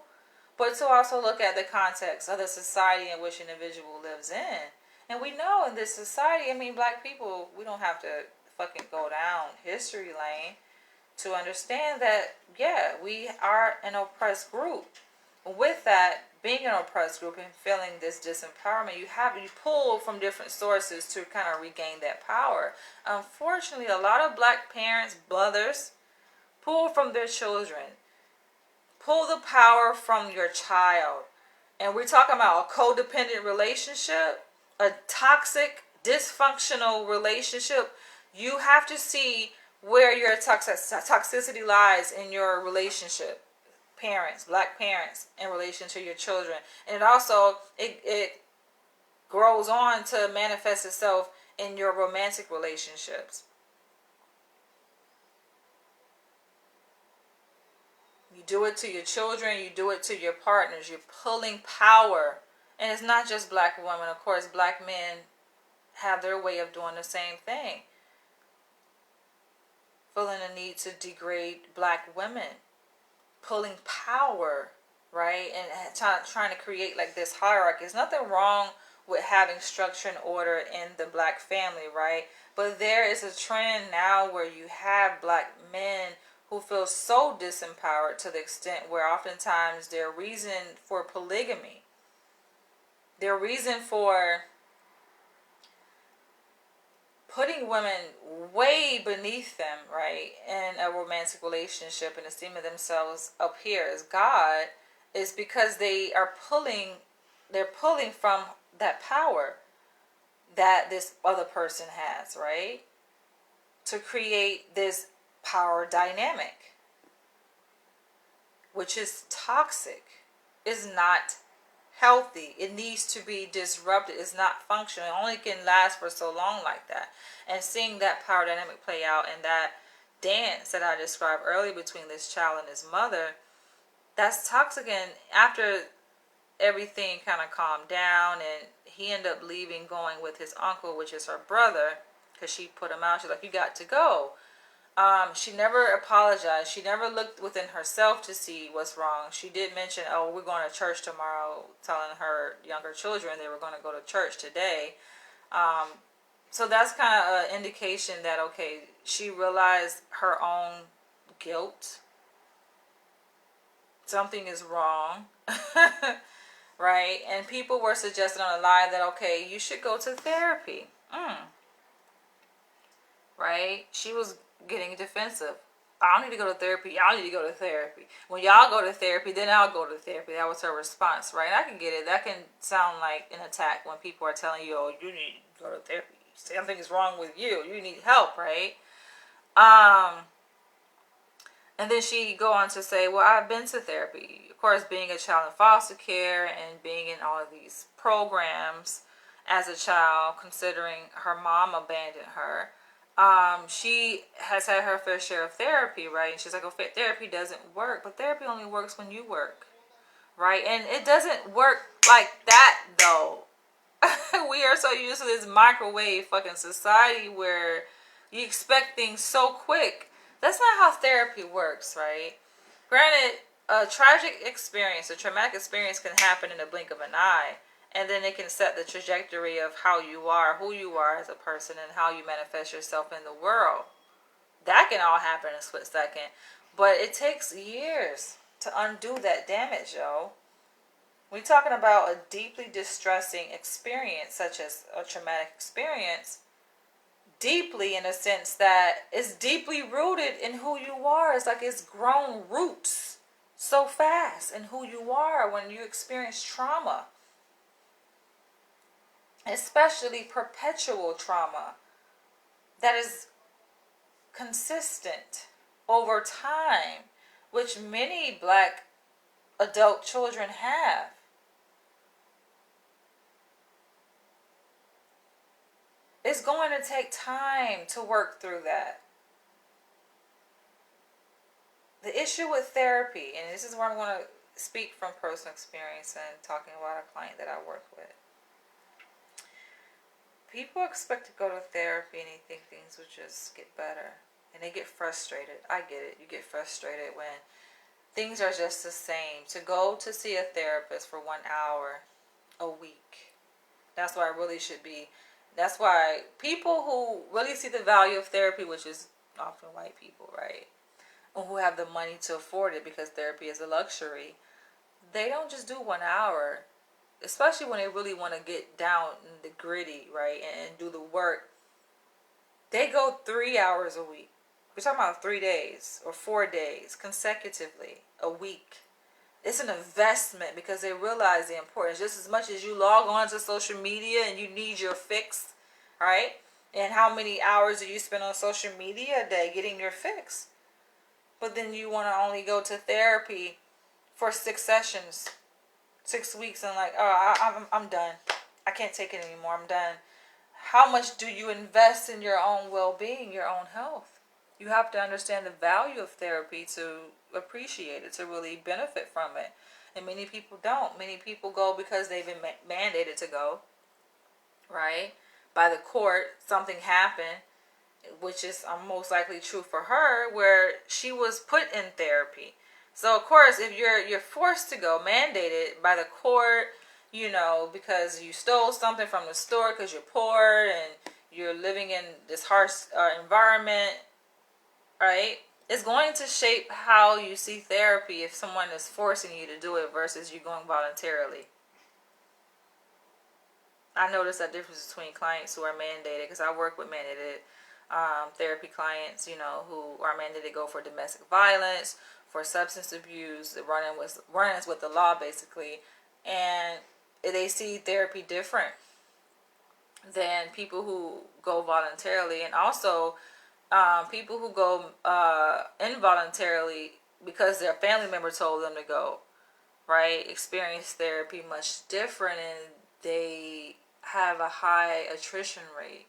S1: but to also look at the context of the society in which an individual lives in. And we know in this society, I mean, black people, we don't have to fucking go down history lane to understand that, yeah, we are an oppressed group. With that, being an oppressed group and feeling this disempowerment, you pull from different sources to kind of regain that power. Unfortunately, a lot of black parents, mothers, pull from their children. Pull the power from your child. And we're talking about a codependent relationship, a toxic, dysfunctional relationship. You have to see where your toxicity lies in your relationship. Parents, black parents, in relation to your children. And it also, it grows on to manifest itself in your romantic relationships. You do it to your children, you do it to your partners. You're pulling power. And it's not just black women. Of course, black men have their way of doing the same thing. Feeling the need to degrade black women. Pulling power, right? And trying to create like this hierarchy. There's nothing wrong with having structure and order in the black family, right? But there is a trend now where you have black men who feel so disempowered to the extent where oftentimes their reason for polygamy, their reason for putting women way beneath them, right, in a romantic relationship and esteeming themselves up here as God, is because they are pulling they're pulling from that power that this other person has, right? To create this power dynamic, which is toxic, is not healthy. It needs to be disrupted. It's not functional. It only can last for so long like that. And seeing that power dynamic play out in that dance that I described earlier between this child and his mother, that's toxic. And after everything kind of calmed down and he ended up leaving, going with his uncle, which is her brother, because she put him out. She's like, you got to go. She never apologized. She never looked within herself to see what's wrong. She did mention, oh, we're going to church tomorrow, telling her younger children they were going to go to church today. So that's kind of an indication that, okay, she realized her own guilt. Something is wrong. Right? And people were suggesting on the line that, okay, you should go to therapy. Right? She was getting defensive. I don't need to go to therapy. Y'all need to go to therapy. When y'all go to therapy, then I'll go to therapy. That was her response, right? I can get it. That can sound like an attack when people are telling you, oh, you need to go to therapy. Something is wrong with you. You need help, right? And then she go on to say, well, I've been to therapy. Of course, being a child in foster care and being in all of these programs as a child, considering her mom abandoned her, she has had her fair share of therapy, right? And she's like, oh, therapy doesn't work. But therapy only works when you work, right? And it doesn't work like that, though. We are so used to this microwave fucking society where you expect things so quick. That's not how therapy works, right? Granted, a tragic experience, a traumatic experience can happen in the blink of an eye. And then it can set the trajectory of how you are, who you are as a person, and how you manifest yourself in the world. That can all happen in a split second. But it takes years to undo that damage, yo. We're talking about a deeply distressing experience, such as a traumatic experience. Deeply in a sense that it's deeply rooted in who you are. It's like it's grown roots so fast in who you are when you experience trauma. Especially perpetual trauma that is consistent over time, which many black adult children have. It's going to take time to work through that. The issue with therapy, and this is where I'm going to speak from personal experience and talking about a client that I work with. People expect to go to therapy and they think things will just get better. And they get frustrated. I get it. You get frustrated when things are just the same. To go to see a therapist for 1 hour a week. That's why it really should be. That's why people who really see the value of therapy, which is often white people, right? Or who have the money to afford it because therapy is a luxury. They don't just do 1 hour. Especially when they really want to get down in the gritty, right, and do the work. They go 3 hours a week. We're talking about 3 days or 4 days consecutively a week. It's an investment because they realize the importance. Just as much as you log on to social media and you need your fix, right? And how many hours do you spend on social media a day getting your fix? But then you want to only go to therapy for 6 sessions. 6 weeks and like, oh, I'm done. I can't take it anymore. I'm done. How much do you invest in your own well-being, your own health? You have to understand the value of therapy to appreciate it, to really benefit from it. And many people don't. Many people go because they've been mandated to go, right? By the court, something happened, which is most likely true for her, where she was put in therapy. So of course, if you're forced to go, mandated by the court, you know, because you stole something from the store because you're poor and you're living in this harsh environment, right? It's going to shape how you see therapy if someone is forcing you to do it versus you going voluntarily. I notice that difference between clients who are mandated, because I work with mandated therapy clients, you know, who are mandated to go for domestic violence, for substance abuse, run-ins with the law, basically. And they see therapy different than people who go voluntarily, and also people who go involuntarily because their family member told them to go, right? Experience therapy much different, and they have a high attrition rate.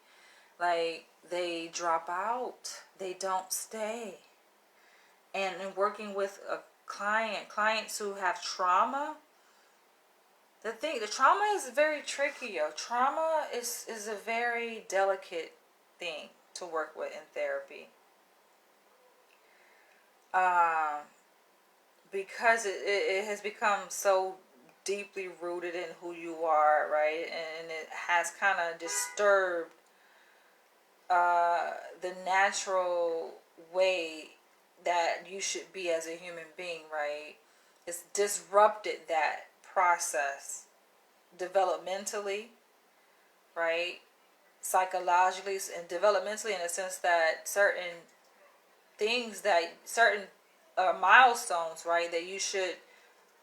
S1: Like, they drop out, they don't stay. And in working with a clients who have trauma, the trauma is very tricky, yo. Trauma is a very delicate thing to work with in therapy. Because it has become so deeply rooted in who you are, right? And it has kind of disturbed the natural way that you should be as a human being, right? It's disrupted that process developmentally, right? Psychologically and developmentally, in the sense that certain milestones, right, that you should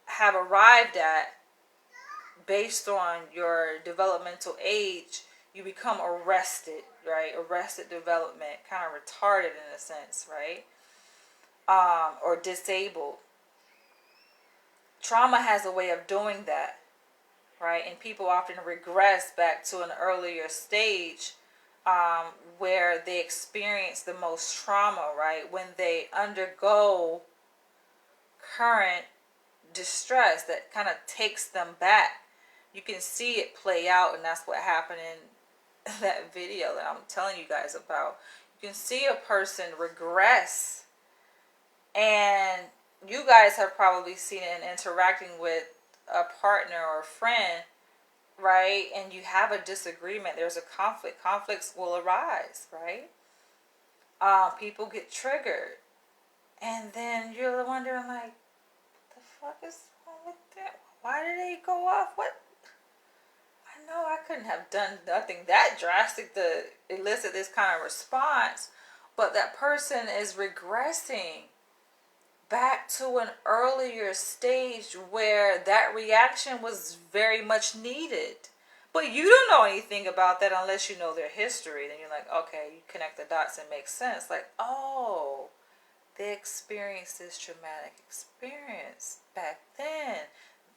S1: have arrived at based on your developmental age, you become arrested, right? Arrested development, kind of retarded in a sense, right? Or disabled. Trauma has a way of doing that, right? And people often regress back to an earlier stage where they experience the most trauma, right? When they undergo current distress that kind of takes them back. You can see it play out, and that's what happened in that video that I'm telling you guys about. You can see a person regress, and you guys have probably seen it in interacting with a partner or a friend, right? And you have a disagreement, there's a conflict. Conflicts will arise, right? People get triggered, and then you're wondering, like, the fuck is wrong with that? Why did they go off? What? I know I couldn't have done nothing that drastic to elicit this kind of response, but that person is regressing back to an earlier stage where that reaction was very much needed. But you don't know anything about that unless you know their history. Then you're like, okay, you connect the dots and make sense. Like, oh, they experienced this traumatic experience back then,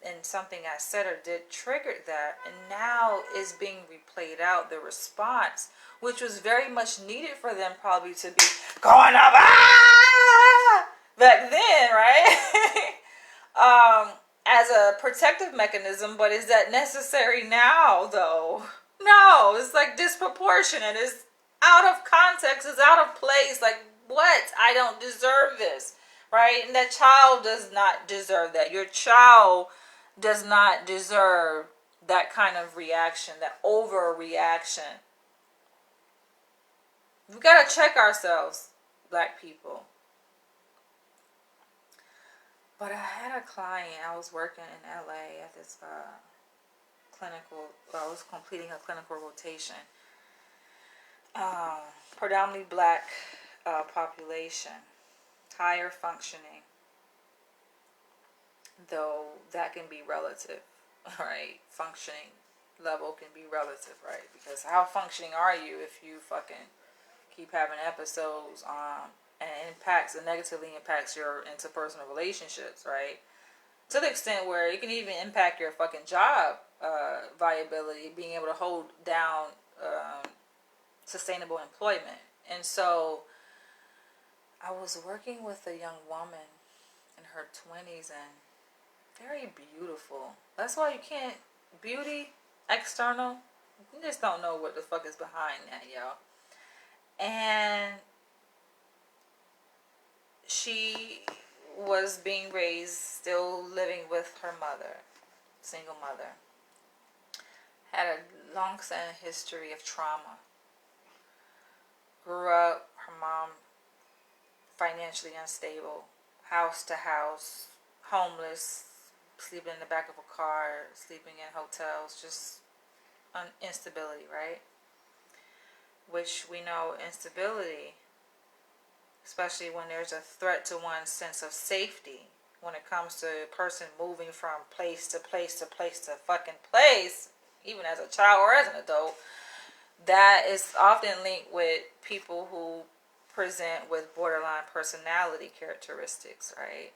S1: and something I said or did triggered that, and now is being replayed out, the response, which was very much needed for them probably to be going up back then, right? As a protective mechanism. But is that necessary now, though? No, it's like disproportionate. It's out of context. It's out of place. Like, what? I don't deserve this, right? And that child does not deserve that. Your child does not deserve that kind of reaction, that overreaction. We gotta check ourselves, Black people. But I had a client. I was working in LA at this clinical. I was completing a clinical rotation. Predominantly Black population, higher functioning, though that can be relative, right? Functioning level can be relative, right? Because how functioning are you if you fucking keep having episodes and negatively impacts your interpersonal relationships, right? To the extent where it can even impact your fucking job viability, being able to hold down sustainable employment. And so I was working with a young woman in her 20s, and very beautiful. That's why you can't, beauty, external, you just don't know what the fuck is behind that, yo. And she was being raised, still living with her mother, single mother. Had a long-standing history of trauma. Grew up, her mom financially unstable, house to house, homeless, sleeping in the back of a car, sleeping in hotels, just instability, right? Which we know instability, especially when there's a threat to one's sense of safety, when it comes to a person moving from place to place to place to fucking place, even as a child or as an adult, that is often linked with people who present with borderline personality characteristics, right?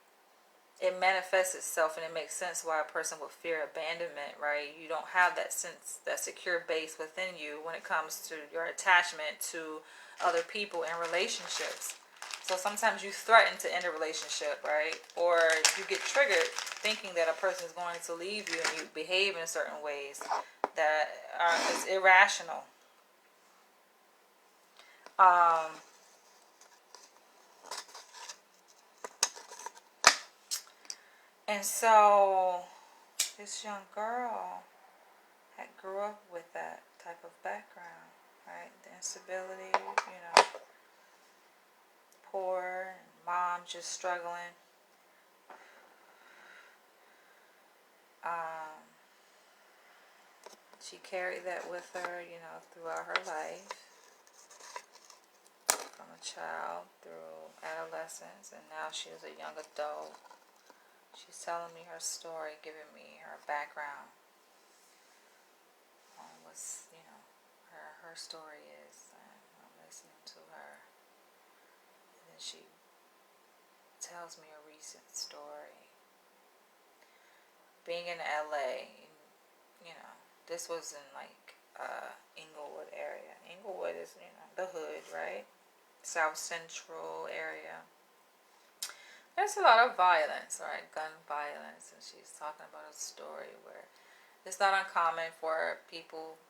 S1: It manifests itself, and it makes sense why a person would fear abandonment, right? You don't have that sense, that secure base within you when it comes to your attachment to other people and relationships. So sometimes you threaten to end a relationship, right? Or you get triggered thinking that a person is going to leave you, and you behave in certain ways that is irrational. And so this young girl had grew up with that type of background, right? The instability, poor, and mom just struggling. She carried that with her, throughout her life, from a child through adolescence, and now she is a young adult. She's telling me her story, giving me her background on what's, her story is, and I'm listening to her. And then she tells me a recent story. Being in LA, this was in Inglewood area. Inglewood is, the hood, right? South Central area. There's a lot of violence, right? Gun violence. And she's talking about a story where it's not uncommon for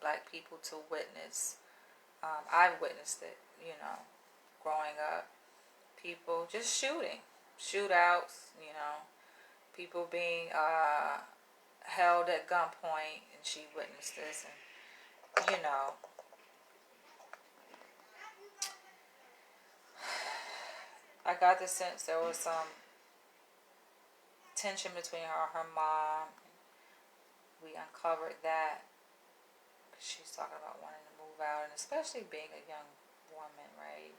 S1: black people to witness. I've witnessed it, growing up. People just shootouts, people being held at gunpoint, and she witnessed this, and I got the sense there was some tension between her and her mom. We uncovered that because she's talking about wanting to move out, and especially being a young woman, right?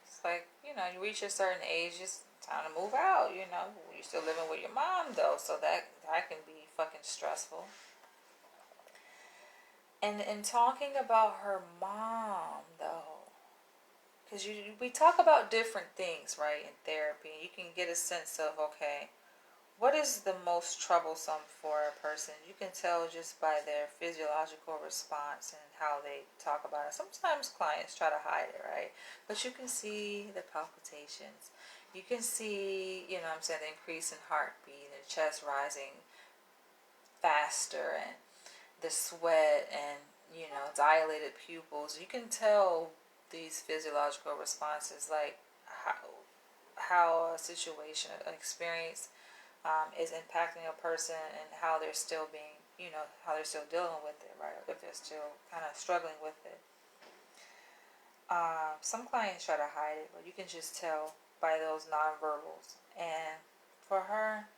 S1: It's like, you reach a certain age, it's time to move out, You're still living with your mom, though, so that can be fucking stressful. And in talking about her mom, though, because we talk about different things, right, in therapy, and you can get a sense of, okay, what is the most troublesome for a person? You can tell just by their physiological response and how they talk about it. Sometimes clients try to hide it, right? But you can see the palpitations. You can see, the increase in heartbeat, the chest rising faster, and the sweat, and, dilated pupils. You can tell these physiological responses, like how a situation, an experience, is impacting a person, and how they're still being, how they're still dealing with it, right? If they're still kind of struggling with it. Some clients try to hide it, but you can just tell by those nonverbals. And for her,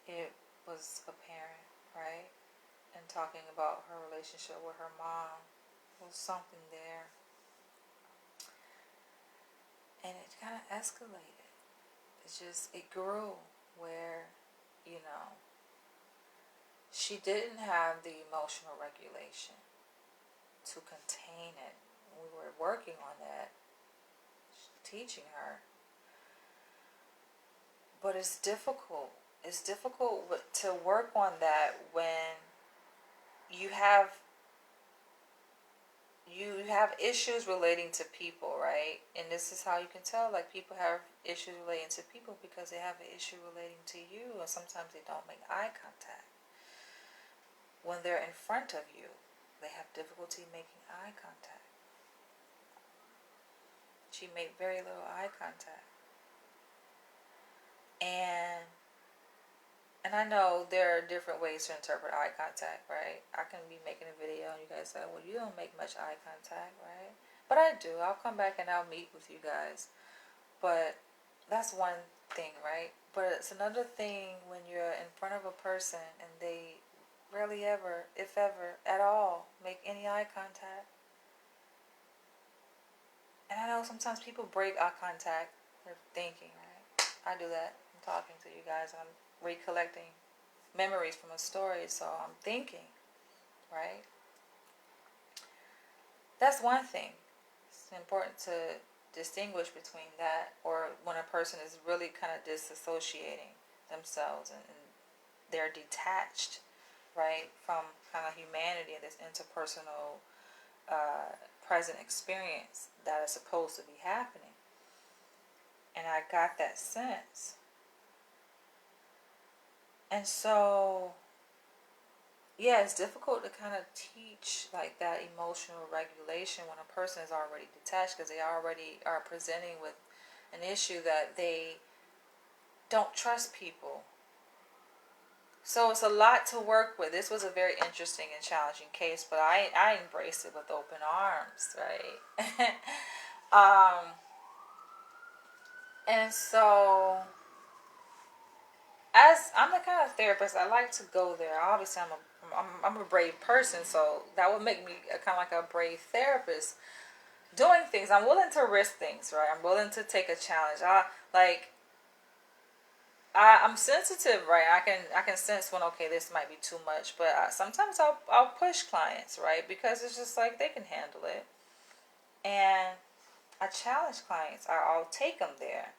S1: it was apparent, right? And talking about her relationship with her mom, there was something there. And it kind of escalated. It grew where, she didn't have the emotional regulation to contain it. We were working on that, teaching her. But it's difficult. It's difficult to work on that when you have issues relating to people, right? And this is how you can tell, like, people have issues relating to people because they have an issue relating to you, and sometimes they don't make eye contact. When they're in front of you, they have difficulty making eye contact. She made very little eye contact. And I know there are different ways to interpret eye contact, right? I can be making a video and you guys say, well, you don't make much eye contact, right? But I do. I'll come back and I'll meet with you guys. But that's one thing, right? But it's another thing when you're in front of a person and they rarely ever, if ever, at all, make any eye contact. And I know sometimes people break eye contact. They're thinking, right? I do that. I'm talking to you guys. I'm recollecting memories from a story, so I'm thinking, right? That's one thing. It's important to distinguish between that, or when a person is really kind of disassociating themselves and they're detached, right, from kind of humanity and this interpersonal present experience that is supposed to be happening. And I got that sense. And so, yeah, it's difficult to kind of teach like that emotional regulation when a person is already detached, because they already are presenting with an issue that they don't trust people. So it's a lot to work with. This was a very interesting and challenging case, but I embraced it with open arms, right? And so, as I'm the kind of therapist, I like to go there. Obviously, I'm a brave person, so that would make me kind of like a brave therapist. Doing things, I'm willing to risk things, right? I'm willing to take a challenge. I'm sensitive, right? I can sense when, okay, this might be too much, but sometimes I'll push clients, right? Because it's just like they can handle it, and I challenge clients. I'll take them there.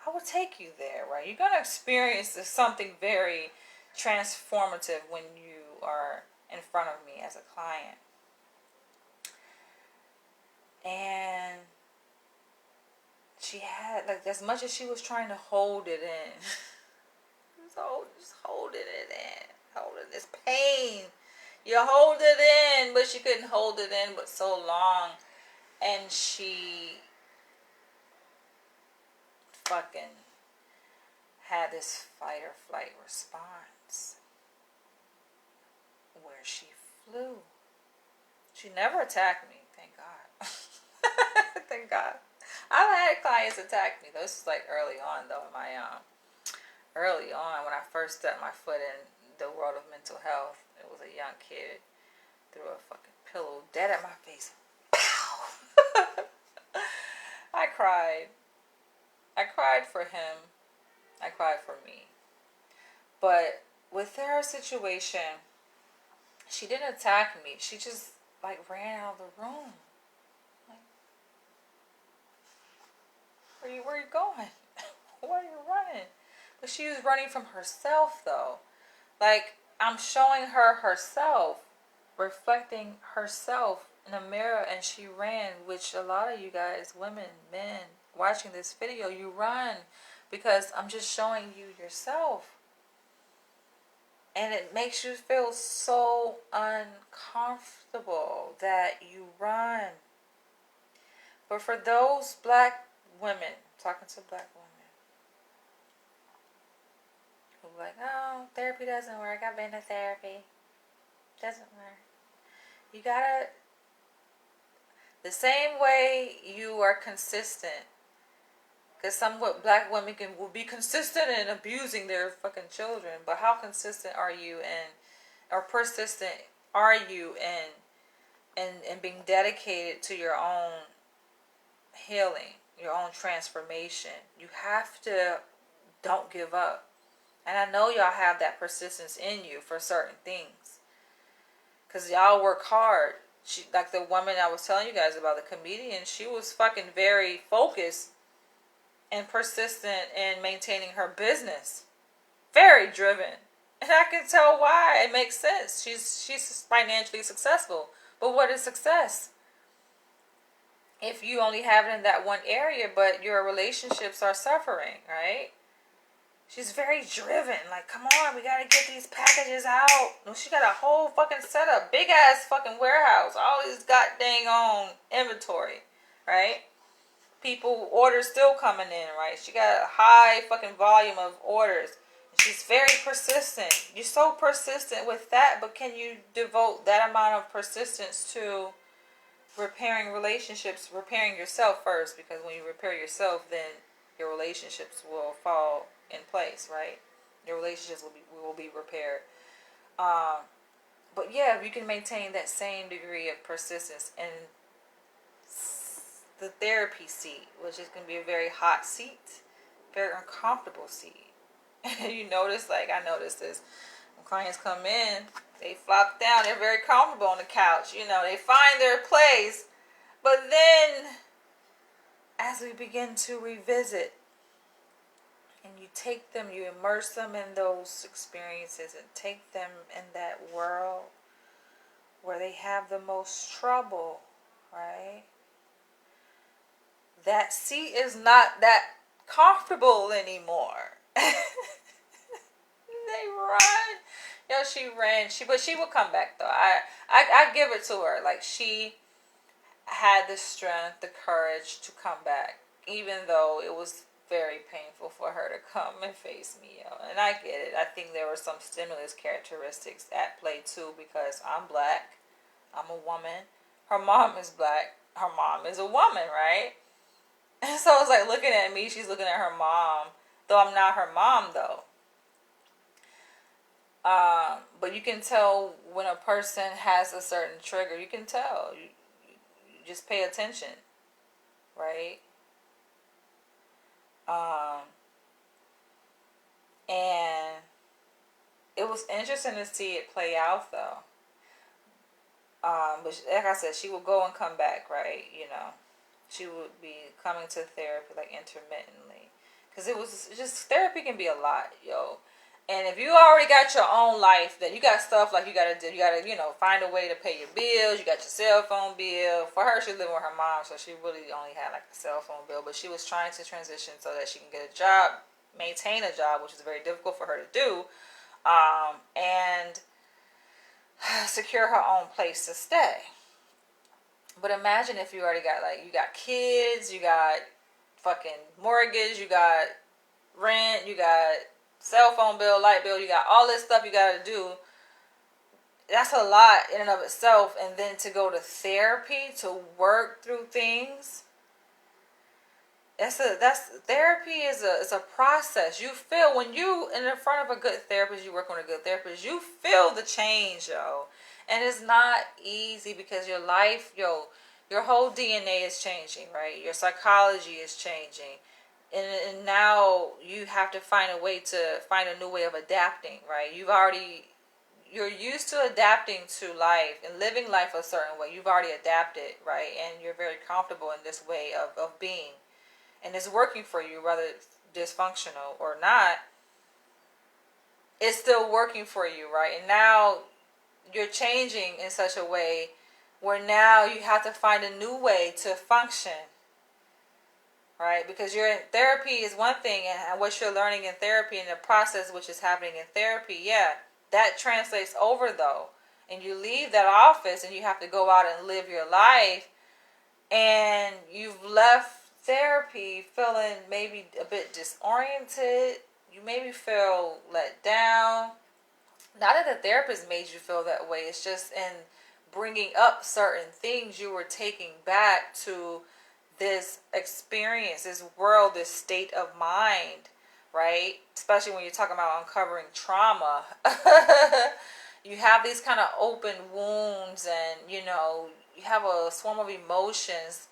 S1: I will take you there, right? You're gonna experience something very transformative when you are in front of me as a client, and she had, like, as much as she was trying to hold it in. Just holding it in, holding this pain. You hold it in, but she couldn't hold it in but so long, and she fucking had this fight or flight response where she flew. She never attacked me, thank God. Thank God. I've had clients attack me. This was like early on though, in my early on when I first stepped my foot in the world of mental health. It was a young kid, threw a fucking pillow dead at my face. Pow! I cried. I cried for him. I cried for me. But with her situation, she didn't attack me. She just like ran out of the room. Like, where are you going? Why are you running? But she was running from herself though. Like, I'm showing her herself, reflecting herself in a mirror, and she ran, which a lot of you guys, women, men, watching this video, you run because I'm just showing you yourself. And it makes you feel so uncomfortable that you run. But for those black women, talking to black women, who are like, oh, therapy doesn't work, I've been to therapy. Doesn't work. You gotta, the same way you are consistent, because some black women will be consistent in abusing their fucking children, but how consistent are you or persistent are you in being dedicated to your own healing, your own transformation? You have to, don't give up. And I know y'all have that persistence in you for certain things, because y'all work hard. She, like the woman I was telling you guys about, the comedian, she was fucking very focused and persistent in maintaining her business. Very driven. And I can tell why. It makes sense. She's financially successful. But what is success? If you only have it in that one area, but your relationships are suffering, right? She's very driven. Like, come on, we gotta get these packages out. No, she got a whole fucking setup. Big ass fucking warehouse. All these goddamn on inventory, right? People, orders still coming in, right? She got a high fucking volume of orders. She's very persistent. You're so persistent with that, but can you devote that amount of persistence to repairing relationships, repairing yourself first? Because when you repair yourself, then your relationships will fall in place, right? Your relationships will be repaired. But yeah, you can maintain that same degree of persistence in the therapy seat, which is going to be a very hot seat, very uncomfortable seat. You notice, like I noticed this, when clients come in, they flop down, they're very comfortable on the couch, they find their place. But then, as we begin to revisit, and you take them, you immerse them in those experiences and take them in that world where they have the most trouble, right? That seat is not that comfortable anymore. They run. She ran. But she would come back though. I give it to her. Like, she had the strength, the courage to come back, even though it was very painful for her to come and face me. And I get it. I think there were some stimulus characteristics at play too, because I'm black. I'm a woman. Her mom is black. Her mom is a woman, right? And so it's like looking at me, she's looking at her mom, though I'm not her mom though. But you can tell when a person has a certain trigger. You can tell. You just pay attention, right? And it was interesting to see it play out though. But like I said, she would go and come back, right? She would be coming to therapy like intermittently, because it was just, therapy can be a lot, yo. And if you already got your own life, that you got stuff like you gotta do, you gotta find a way to pay your bills. You got your cell phone bill. For her, she lived with her mom, so she really only had like a cell phone bill. But she was trying to transition so that she can get a job, maintain a job, which is very difficult for her to do, and secure her own place to stay. But imagine if you already got, like, you got kids, you got fucking mortgage, you got rent, you got cell phone bill, light bill, you got all this stuff you got to do. That's a lot in and of itself. And then to go to therapy to work through things. Therapy is a process. You feel, when you in front of a good therapist, you work with a good therapist, you feel the change, yo. And it's not easy, because your life, your whole DNA is changing, right? Your psychology is changing. And now you have to find a new way of adapting, right? You're used to adapting to life and living life a certain way. You've already adapted, right? And you're very comfortable in this way of being. And it's working for you, whether it's dysfunctional or not. It's still working for you, right? And now you're changing in such a way where now you have to find a new way to function, right? Because you're in therapy is one thing, and what you're learning in therapy and the process which is happening in therapy, yeah, that translates over though. And you leave that office and you have to go out and live your life, and you've left therapy feeling maybe a bit disoriented. You maybe feel let down. Not that the therapist made you feel that way. It's just in bringing up certain things you were taking back to this experience, this world, this state of mind, right? Especially when you're talking about uncovering trauma. You have these kind of open wounds, and you have a swarm of emotions.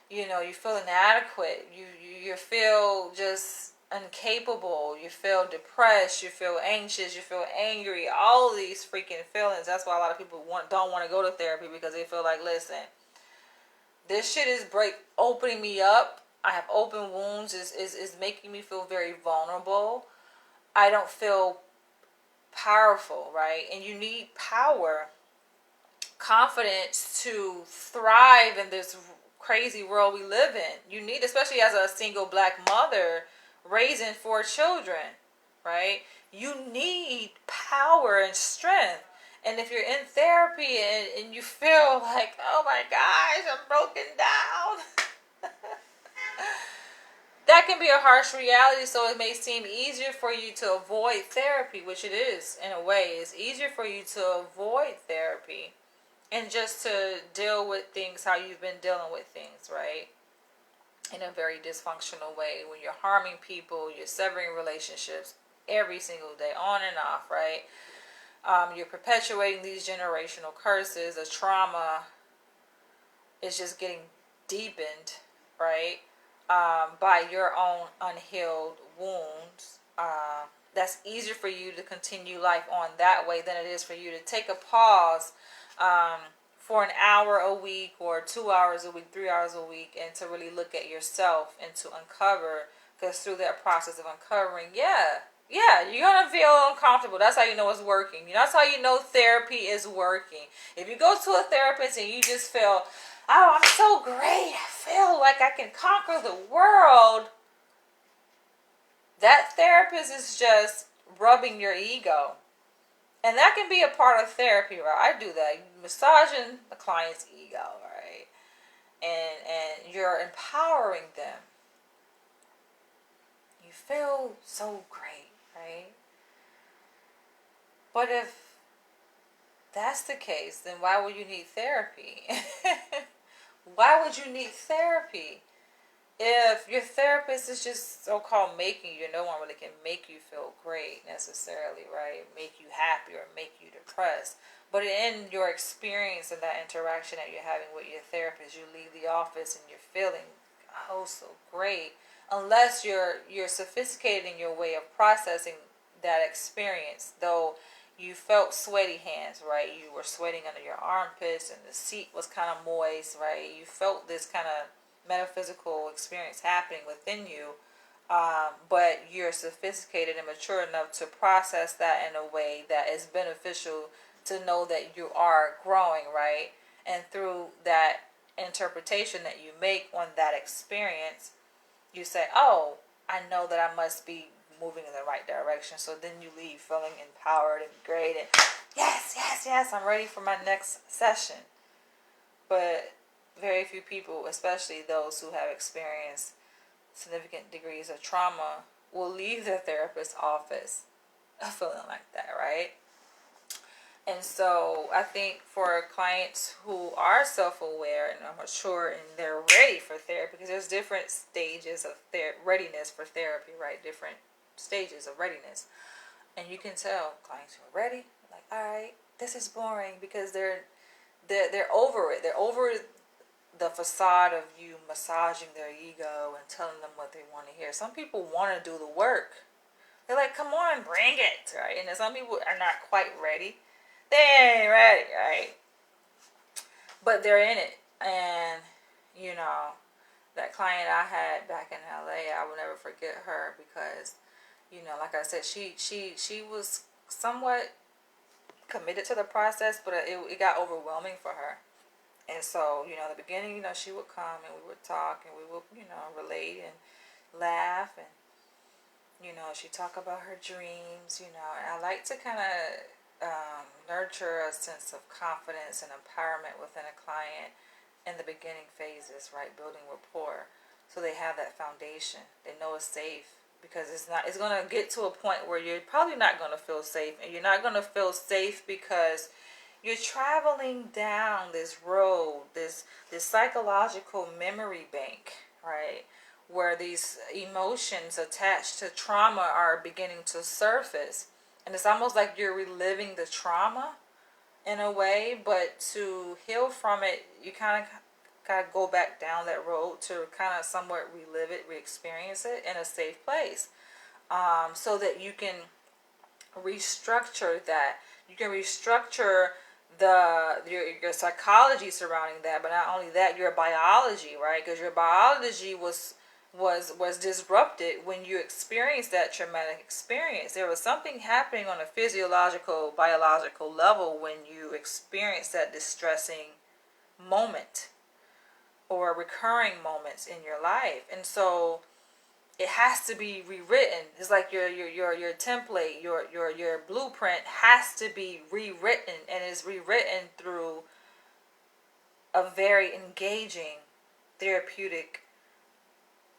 S1: You feel inadequate. You feel just incapable. You feel depressed. You feel anxious. You feel angry. All of these freaking feelings. That's why a lot of people don't want to go to therapy, because they feel like, listen, this shit is opening me up. I have open wounds. Is making me feel very vulnerable. I don't feel powerful, right? And you need power, confidence to thrive in this crazy world we live in. You need, especially as a single black mother raising 4 children, right? You need power and strength. And if you're in therapy and you feel like, oh my gosh, I'm broken down, that can be a harsh reality. So it may seem easier for you to avoid therapy, which it is in a way. It's easier for you to avoid therapy and just to deal with things how you've been dealing with things, right? In a very dysfunctional way, when you're harming people, you're severing relationships every single day, on and off, right? You're perpetuating these generational curses. The trauma is just getting deepened, right? by your own unhealed wounds. That's easier for you to continue life on that way than it is for you to take a pause for an hour a week or 2 hours a week, 3 hours a week, and to really look at yourself and to uncover. Because through that process of uncovering, you're gonna feel uncomfortable. That's how you know it's working. That's how you know therapy is working. If you go to a therapist and you just feel, oh, I'm so great, I feel like I can conquer the world, that therapist is just rubbing your ego. And that can be a part of therapy, right? I do that. Massaging the client's ego, right? And you're empowering them. You feel so great, right? But if that's the case, then why would you need therapy? Why would you need therapy? If your therapist is just so-called making you, no one really can make you feel great necessarily, right? Make you happy or make you depressed. But in your experience and that interaction that you're having with your therapist, you leave the office and you're feeling, oh, so great. Unless you're sophisticated in your way of processing that experience, though you felt sweaty hands, right? You were sweating under your armpits and the seat was kind of moist, right? You felt this kind of metaphysical experience happening within you, but you're sophisticated and mature enough to process that in a way that is beneficial to know that you are growing, right? And through that interpretation that you make on that experience, you say, oh, I know that I must be moving in the right direction. So then you leave feeling empowered and great and yes, I'm ready for my next session. But very few people, especially those who have experienced significant degrees of trauma, will leave their therapist's office feeling like that, right? And so I think for clients who are self-aware and are mature and they're ready for therapy, because there's different stages of readiness for therapy, right? Different stages of readiness. And you can tell clients who are ready, like, all right, this is boring, because they're over it. They're over the facade of you massaging their ego and telling them what they want to hear. Some people want to do the work. They're like, come on, bring it, right? And then some people are not quite ready. They ain't ready, right? But they're in it. And, that client I had back in LA, I will never forget her because, like I said, she was somewhat committed to the process, but it got overwhelming for her. And so, in the beginning, she would come and we would talk and we would, relate and laugh and, she'd talk about her dreams, and I like to kind of nurture a sense of confidence and empowerment within a client in the beginning phases, right? Building rapport. So they have that foundation. They know it's safe, because it's going to get to a point where you're probably not going to feel safe, and you're not going to feel safe because you're traveling down this road, this psychological memory bank, right? Where these emotions attached to trauma are beginning to surface. And it's almost like you're reliving the trauma in a way, but to heal from it, you kind of got to go back down that road to kind of somewhat relive it, re-experience it in a safe place, so that you can restructure that. You can restructure your psychology surrounding that, but not only that, your biology, right? Because your biology was disrupted when you experienced that traumatic experience. There was something happening on a physiological, biological level when you experienced that distressing moment or recurring moments in your life. And so it has to be rewritten. It's like your template, your blueprint has to be rewritten, and it's rewritten through a very engaging, therapeutic,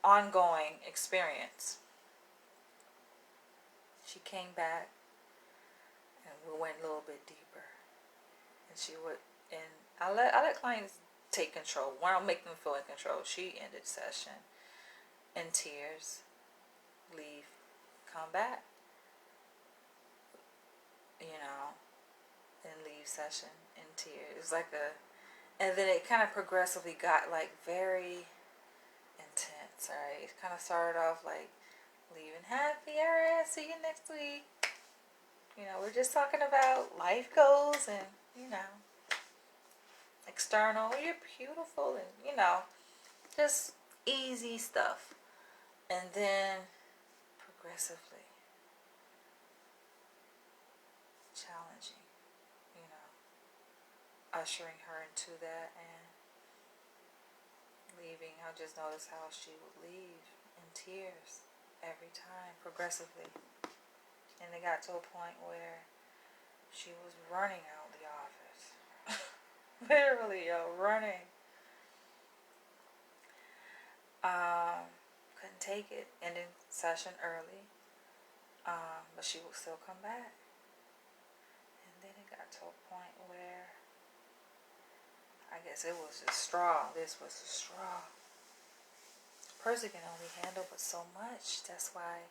S1: ongoing experience. She came back and we went a little bit deeper. And she would, and I let clients take control. I don't make them feel in control. She ended session in tears, leave, come back, and leave session in tears. It was like and then it kind of progressively got like very intense. notes, alright? It kind of started off like, leaving happy, alright, see you next week. You know, we're just talking about life goals and, you know, external, you're beautiful, and, you know, just easy stuff. And then progressively challenging, you know, ushering her into that and leaving. I just noticed how she would leave in tears every time, progressively. And it got to a point where she was running out of the office. Literally, running. Couldn't take it. Ending session early. But she would still come back. And then it got to a point where I guess it was a straw. This was a straw. A person can only handle but so much. That's why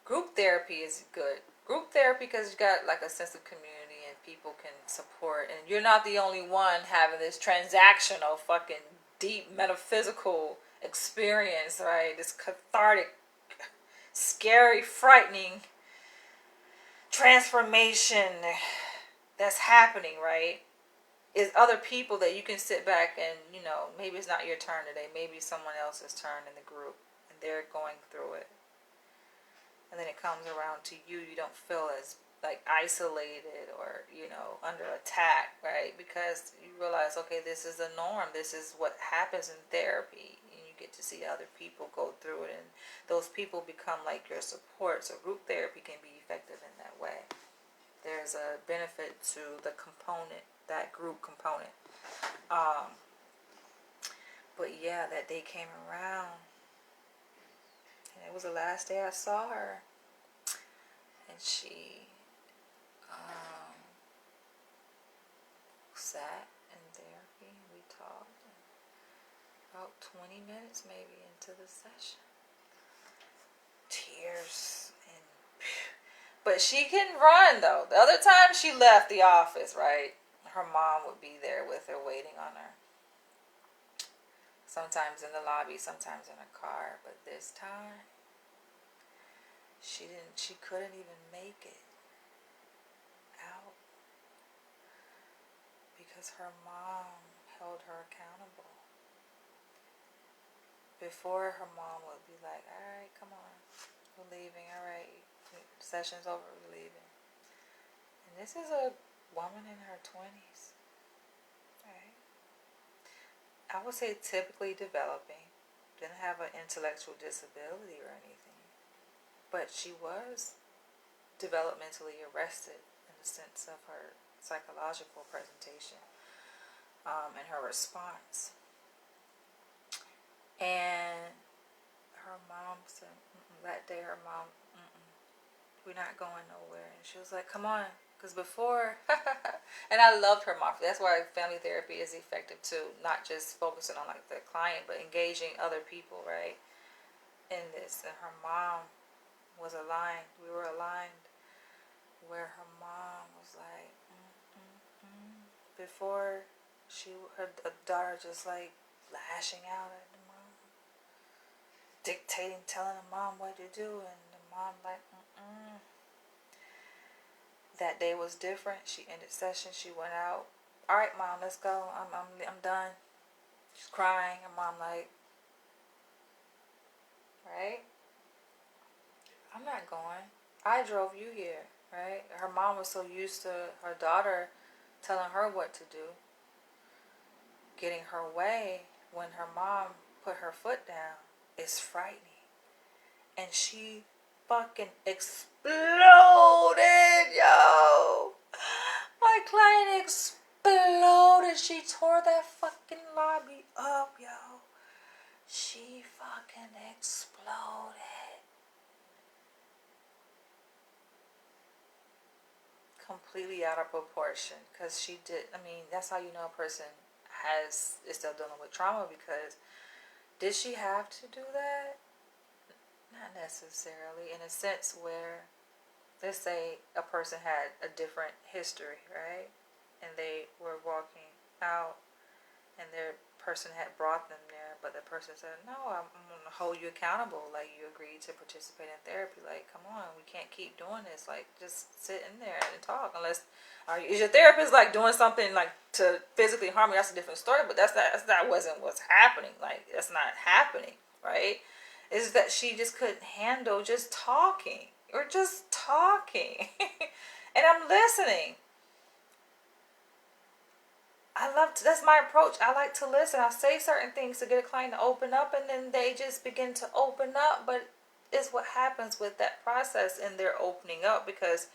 S1: group therapy is good. Group therapy, because you got like a sense of community and people can support, and you're not the only one having this transactional fucking deep metaphysical experience, right? This cathartic, scary, frightening transformation that's happening, right? Is other people that you can sit back and, you know, maybe it's not your turn today, maybe someone else's turn in the group and they're going through it. And then it comes around to you, you don't feel as like isolated or, you know, under attack, right? Because you realize, okay, this is the norm. This is what happens in therapy. And you get to see other people go through it, and those people become like your support. So group therapy can be effective in that way. There's a benefit to the component, that group component. But yeah, that day came around, and it was the last day I saw her. And she sat in therapy. We talked about 20 minutes maybe into the session. Tears. But she can run though. The other time she left the office, right? Her mom would be there with her, waiting on her. Sometimes in the lobby, sometimes in a car. But this time, she couldn't even make it out because her mom held her accountable. Before, her mom would be like, all right, come on, we're leaving, all right, session's over, we're leaving. And this is a woman in her 20s, right? I would say typically developing, didn't have an intellectual disability or anything, but she was developmentally arrested in the sense of her psychological presentation and her response. And her mom said, that day her mom, we're not going nowhere. And she was like, come on. Because before, and I loved her mom. That's why family therapy is effective too. Not just focusing on like the client, but engaging other people, right? In this. And her mom was aligned. We were aligned. Where her mom was like, before her daughter just like lashing out at the mom, dictating, telling the mom what to do, and the mom like, That day was different. She ended session. She went out. All right, mom, let's go. I'm done. She's crying. Her mom like, right? I'm not going. I drove you here, right? Her mom was so used to her daughter telling her what to do, getting her way. When her mom put her foot down, it's frightening. And she fucking exploded, yo. My client exploded. She tore that fucking lobby up, yo. She fucking exploded. Completely out of proportion. Because she did, that's how you know a person is still dealing with trauma, because did she have to do that? Not necessarily. In a sense where, let's say a person had a different history, right? And they were walking out and their person had brought them there, but the person said, no, I'm going to hold you accountable. Like, you agreed to participate in therapy. Like, come on, we can't keep doing this. Like, just sit in there and talk. Unless, is your therapist, like, doing something, like, to physically harm you? That's a different story, but that wasn't what's happening. Like, that's not happening, right? It's that she just couldn't handle just talking. Or just talking. And I'm listening. That's my approach. I like to listen. I say certain things to get a client to open up, and then they just begin to open up. But it's what happens with that process in their opening up, because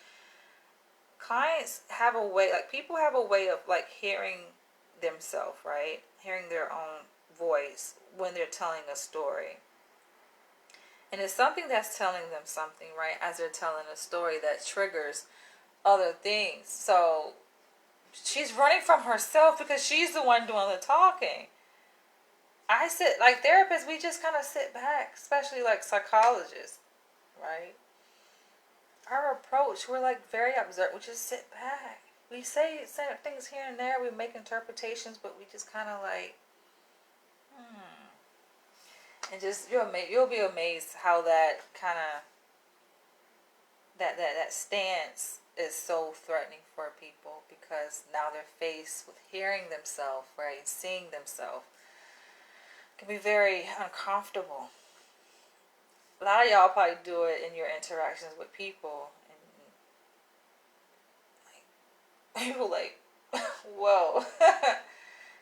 S1: clients have a way, like, people have a way of, like, hearing themselves, right? Hearing their own voice when they're telling a story. And it's something that's telling them something, right? As they're telling a story that triggers other things. So she's running from herself because she's the one doing the talking. I sit, like, therapists, we just kind of sit back, especially like psychologists, right? Our approach, we're like very observant. We just sit back. We say things here and there. We make interpretations, but we just kind of like, and just you'll be amazed how that kind of that stance is so threatening for people, because now they're faced with hearing themselves, right, seeing themselves. It can be very uncomfortable. A lot of y'all probably do it in your interactions with people, and like people like, whoa,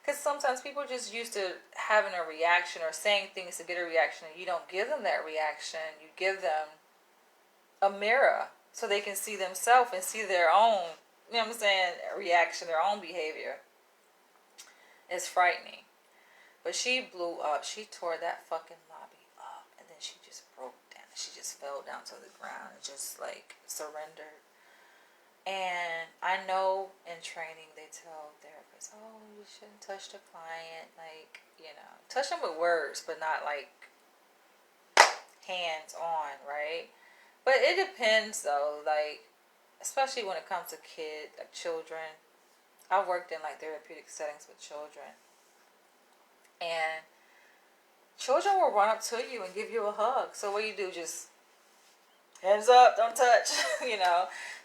S1: because sometimes people are just used to having a reaction or saying things to get a reaction, and you don't give them that reaction. You give them a mirror so they can see themselves and see their own, you know what I'm saying, reaction, their own behavior. It's frightening. But she blew up. She tore that fucking lobby up, and then she just broke down. She just fell down to the ground and just like surrendered. And I know in training they tell therapists, oh, you shouldn't touch the client, like, touch them with words, but not like hands on, right? But it depends though, like, especially when it comes to kids, like children. I've worked in like therapeutic settings with children, and children will run up to you and give you a hug. So what do? Just hands up, don't touch,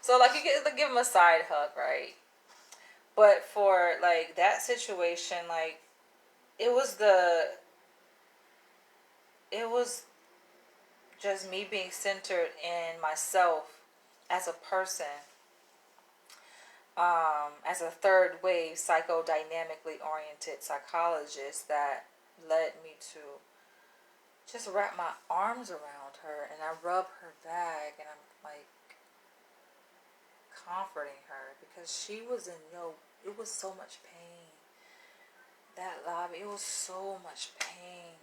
S1: So like you get to give them a side hug, right? But for like that situation, like it was just me being centered in myself as a person, as a third wave psychodynamically oriented psychologist, that led me to just wrap my arms around her, and I rub her back, and I'm like comforting her, because she was it was so much pain. That lobby, it was so much pain,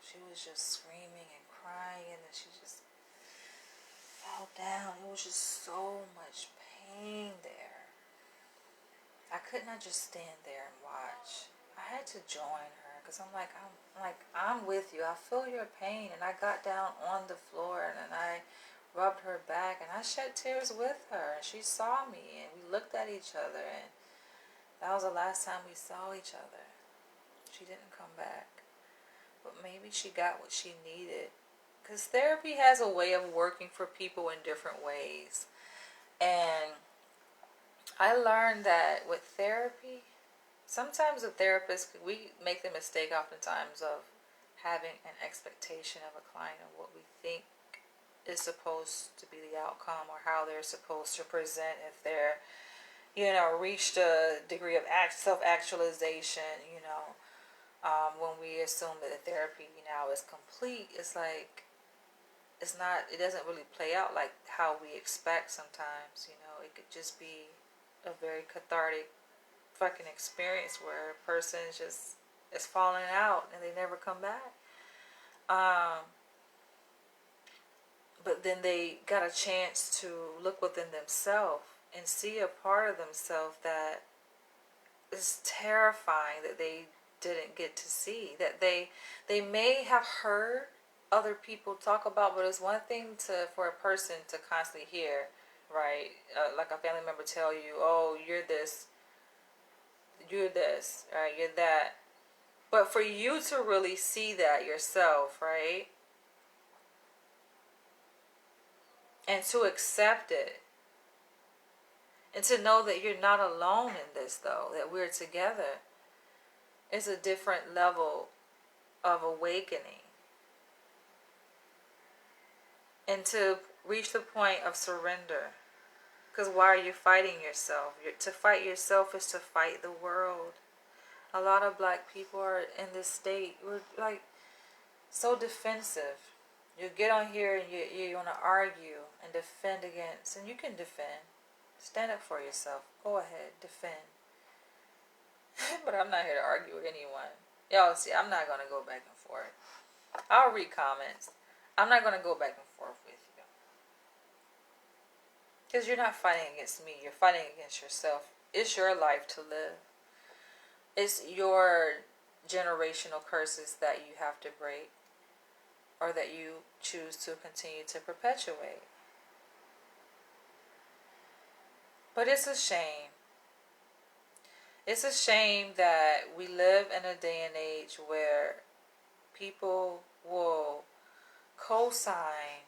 S1: She was just screaming and crying, and then she just fell down. It was just so much pain there. I could not just stand there and watch. I had to join her, because I'm with you. I feel your pain. And I got down on the floor, and I rubbed her back, and I shed tears with her, and she saw me, and we looked at each other, and that was the last time we saw each other. She didn't come back, but maybe she got what she needed, because therapy has a way of working for people in different ways. And I learned that with therapy, sometimes a therapist, we make the mistake oftentimes of having an expectation of a client of what we think is supposed to be the outcome, or how they're supposed to present if they're, reached a degree of self-actualization, when we assume that the therapy now is complete. It's like, it's not, it doesn't really play out like how we expect sometimes, it could just be a very cathartic fucking experience where a person is falling out and they never come back. But then they got a chance to look within themselves and see a part of themselves that is terrifying, that they didn't get to see, that they may have heard other people talk about, but it's one thing for a person to constantly hear, right? Like a family member tell you, oh, you're this, right? You're that. But for you to really see that yourself, right? And to accept it. And to know that you're not alone in this, though, that we're together, is a different level of awakening. And to reach the point of surrender. Because why are you fighting yourself? To fight yourself is to fight the world. A lot of black people are in this state. We're like so defensive. You get on here and you want to argue and defend against. And you can defend. Stand up for yourself. Go ahead. Defend. But I'm not here to argue with anyone. Y'all see, I'm not going to go back and forth. I'll read comments. I'm not going to go back and forth with you. Because you're not fighting against me. You're fighting against yourself. It's your life to live. It's your generational curses that you have to break. Or that you choose to continue to perpetuate. But it's a shame. It's a shame that we live in a day and age where people will co-sign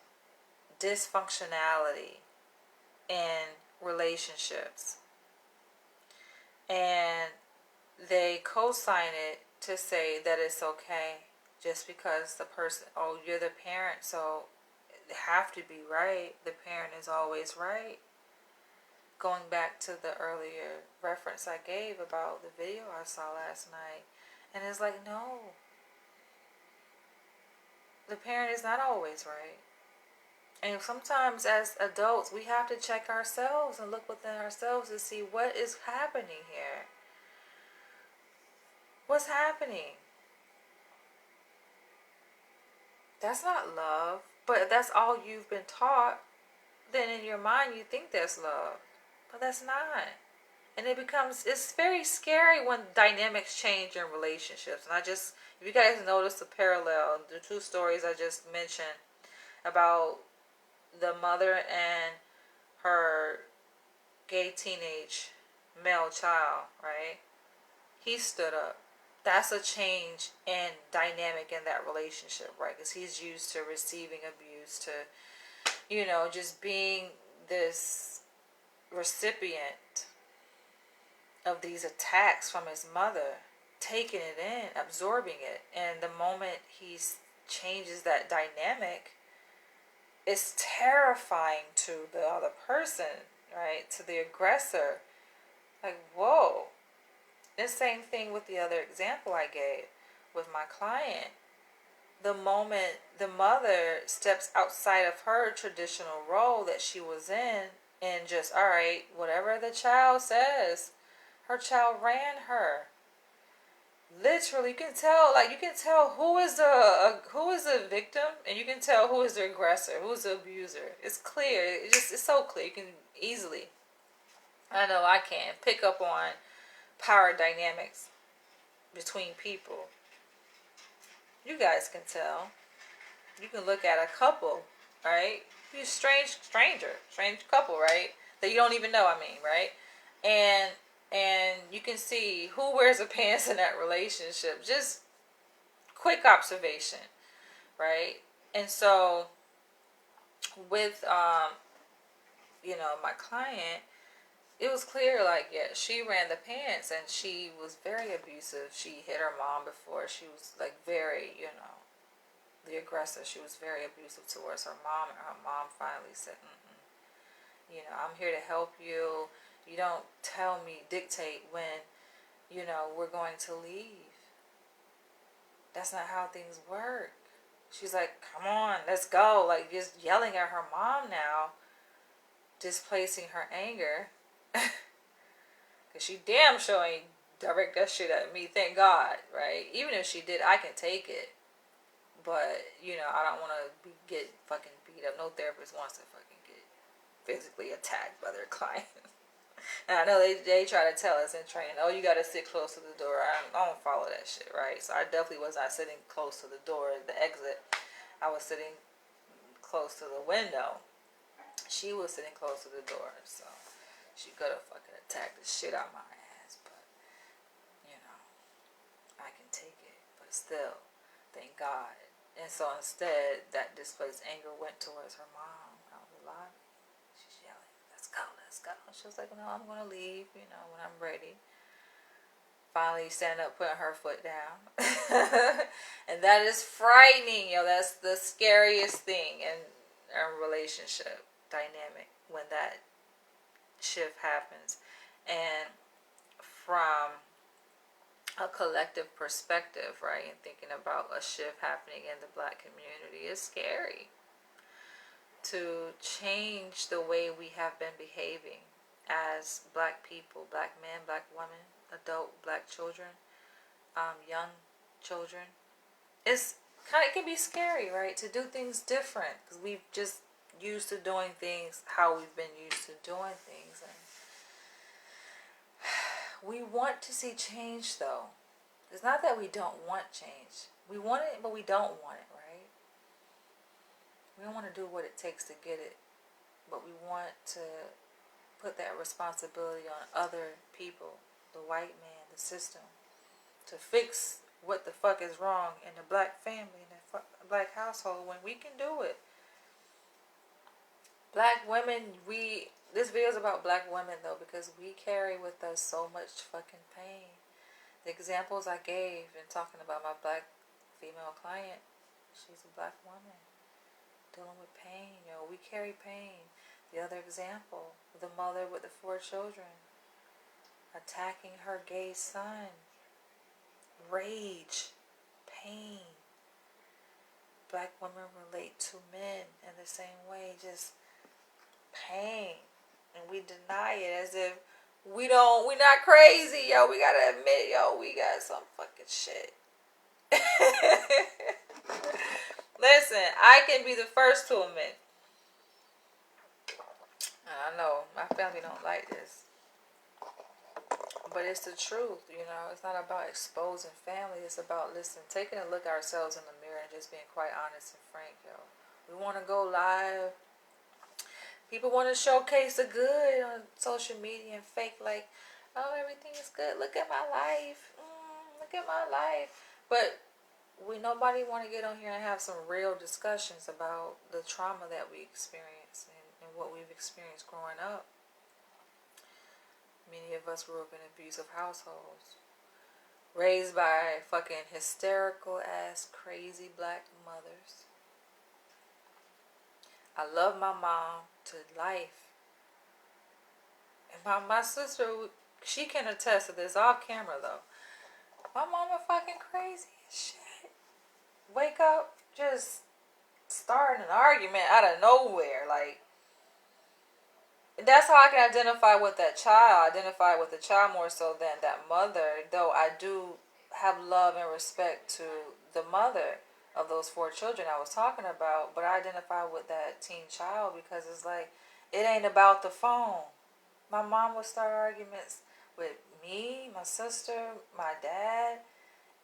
S1: dysfunctionality in relationships. And they co-sign it to say that it's okay just because the person, oh, you're the parent, so it have to be right. The parent is always right. Going back to the earlier reference I gave about the video I saw last night. And it's like, no. The parent is not always right. And sometimes as adults, we have to check ourselves and look within ourselves to see what is happening here. What's happening? That's not love. But if that's all you've been taught, then in your mind you think that's love. But that's not. And it's very scary when dynamics change in relationships. And if you guys notice the parallel, the two stories I just mentioned about the mother and her gay teenage male child, right? He stood up. That's a change in dynamic in that relationship, right? Because he's used to receiving abuse, to, just being this recipient of these attacks from his mother, taking it in, absorbing it. And the moment he changes that dynamic, it's terrifying to the other person, right? To the aggressor. Like, whoa. The same thing with the other example I gave with my client. The moment the mother steps outside of her traditional role that she was in, and just, all right, whatever the child says, her child ran her. Literally, you can tell who is the victim, and you can tell who is the aggressor, who is the abuser. It's clear. It's so clear. You can easily, I know I can, pick up on power dynamics between people. You guys can tell. You can look at a couple, right? You strange couple, right? That you don't even know, right? And you can see who wears the pants in that relationship. Just quick observation, right? And so with my client, it was clear, like, yeah, she ran the pants and she was very abusive. She hit her mom before. She was like very, the aggressor. She was very abusive towards her mom, and her mom finally said, I'm here to help you. You don't dictate when, we're going to leave. That's not how things work. She's like, come on, let's go. Like, just yelling at her mom now, displacing her anger. Because she damn sure ain't direct that shit at me, thank God, right? Even if she did, I can take it. But, I don't want to get fucking beat up. No therapist wants to fucking get physically attacked by their client. And I know they try to tell us in training, oh, you got to sit close to the door. I don't follow that shit, right? So I definitely was not sitting close to the door at the exit. I was sitting close to the window. She was sitting close to the door, so she could have fucking attacked the shit out of my ass. But, I can take it. still, thank God. And so instead, that displaced anger went towards her mom out of the lobby. She's yelling, let's go, let's go. She was like, no, I'm going to leave, when I'm ready. Finally standing up, putting her foot down. And that is frightening, That's the scariest thing in a relationship dynamic when that shift happens. And from a collective perspective, right, and thinking about a shift happening in the Black community, is scary to change the way we have been behaving as Black people, Black men, Black women, adult Black children, young children. It can be scary, right, to do things different, because we've just used to doing things how we've been used to doing things. And we want to see change, though. It's not that we don't want change. We want it, but we don't want it, right? We don't want to do what it takes to get it, but we want to put that responsibility on other people, the white man, the system, to fix what the fuck is wrong in the Black family, in the Black household, when we can do it. Black women, this video is about Black women, though, because we carry with us so much fucking pain. The examples I gave in talking about my Black female client, she's a Black woman dealing with pain. We carry pain. The other example, the mother with the 4 children attacking her gay son. Rage, pain. Black women relate to men in the same way, just pain. And we deny it as if we're not crazy, we gotta admit, we got some fucking shit. Listen, I can be the first to admit. I know my family don't like this, but it's the truth. It's not about exposing family. It's about, taking a look at ourselves in the mirror and just being quite honest and frank, We want to go live. People want to showcase the good on social media and fake like, oh, everything is good. Look at my life. Look at my life. But nobody want to get on here and have some real discussions about the trauma that we experience and what we've experienced growing up. Many of us grew up in abusive households, raised by fucking hysterical ass crazy Black mothers. I love my mom to life. And my sister, she can attest to this off camera, though. My mama fucking crazy as shit. Wake up, just starting an argument out of nowhere. Like, that's how I can identify with that child. Identify with the child more so than that mother. Though I do have love and respect to the mother of those 4 children I was talking about. But I identify with that teen child because it's like, it ain't about the phone. My mom would start arguments with me, my sister, my dad.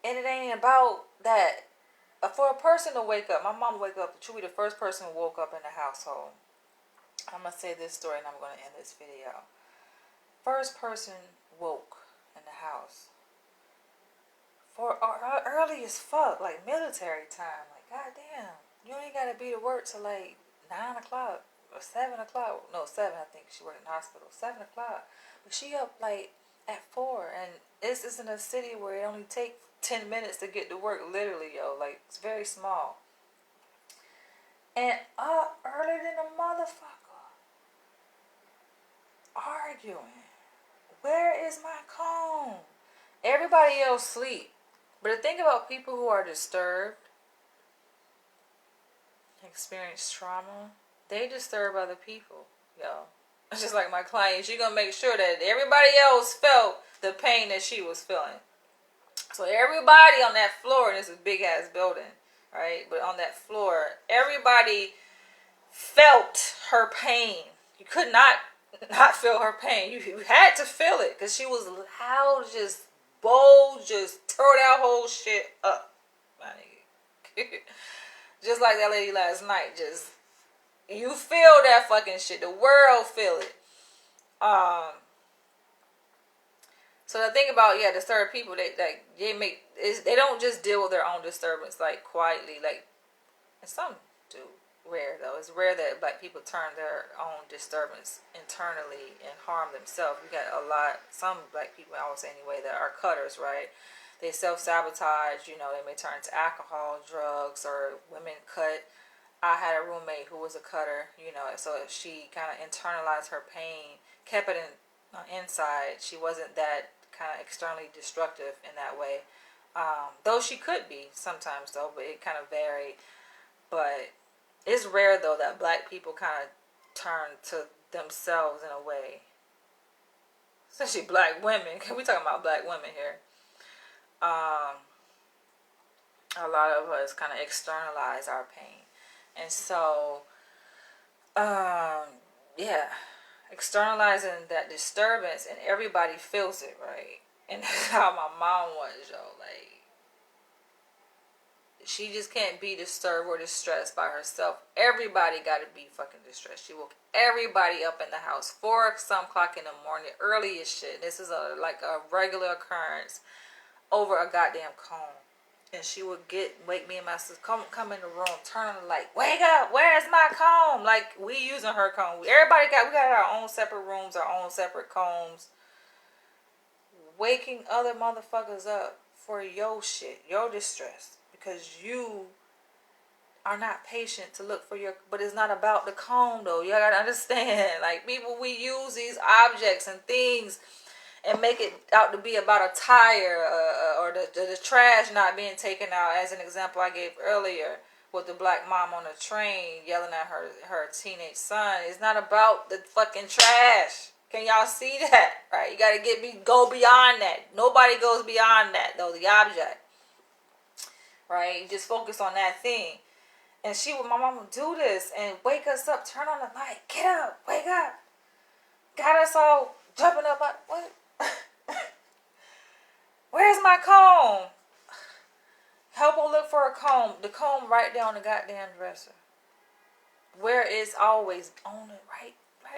S1: And it ain't about that. For a person to wake up, my mom would wake up, she would be the first person who woke up in the household. I'm going to say this story and I'm going to end this video. First person woke in the house. For early as fuck, like military time. Like, goddamn, you ain't got to be to work till like 9 o'clock or 7 o'clock. No, 7, I think she worked in the hospital. 7 o'clock. But she up like at 4. And this is in a city where it only takes 10 minutes to get to work, literally, Like, it's very small. And up earlier than a motherfucker. Arguing. Where is my comb? Everybody else sleep. But the thing about people who are disturbed, experience trauma, they disturb other people, It's just like my client. She's going to make sure that everybody else felt the pain that she was feeling. So everybody on that floor, and it's a big ass building, right? But on that floor, everybody felt her pain. You could not feel her pain. You had to feel it because she was loud, just bold, just tore that whole shit up, my nigga. Just like that lady last night. Just, you feel that fucking shit. The world feel it. So the thing about, yeah, disturbed people, they don't just deal with their own disturbance like quietly, like, and some do. Rare though. It's rare that black people turn their own disturbance internally and harm themselves. We got a lot, some black people, I would say anyway, that are cutters, right? They self-sabotage, they may turn to alcohol, drugs, or women cut. I had a roommate who was a cutter, so she kind of internalized her pain, kept it inside. She wasn't that kind of externally destructive in that way. Though she could be sometimes, though, but it kind of varied. But it's rare, though, that black people kind of turn to themselves in a way. Especially black women. We talking about black women here. A lot of us kind of externalize our pain. And so, yeah, externalizing that disturbance, and everybody feels it, right? And that's how my mom was, yo. Like, she just can't be disturbed or distressed by herself. Everybody got to be fucking distressed. She woke everybody up in the house 4 some o'clock in the morning, early as shit. This is like a regular occurrence over a goddamn comb. And she would wake me and my sister, come in the room, turn on the light, wake up, where's my comb? Like, we using her comb. We got our own separate rooms, our own separate combs. Waking other motherfuckers up for your shit, your distress. Because you are not patient to look for but it's not about the comb though. You gotta understand, like, people, we use these objects and things and make it out to be about a tire, or the trash not being taken out, as an example I gave earlier with the black mom on the train yelling at her teenage son. It's not about the fucking trash. Can y'all see that? Right? You gotta go beyond that. Nobody goes beyond that though, the object. Right? You just focus on that thing. And my mom would do this and wake us up, turn on the light, get up, wake up. Got us all jumping up. What? Where's my comb? Help her look for a comb. The comb right there on the goddamn dresser. Where it's always on it, right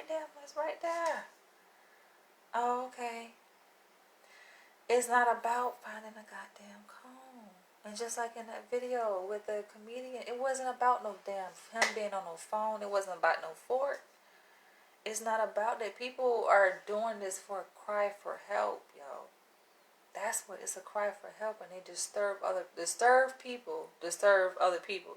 S1: there. It's right there. Oh, okay. It's not about finding a goddamn comb. And just like in that video with the comedian, it wasn't about no damn him being on no phone. It wasn't about no fork. It's not about that. People are doing this for a cry for help, yo. That's what it's, a cry for help, and they disturb other people.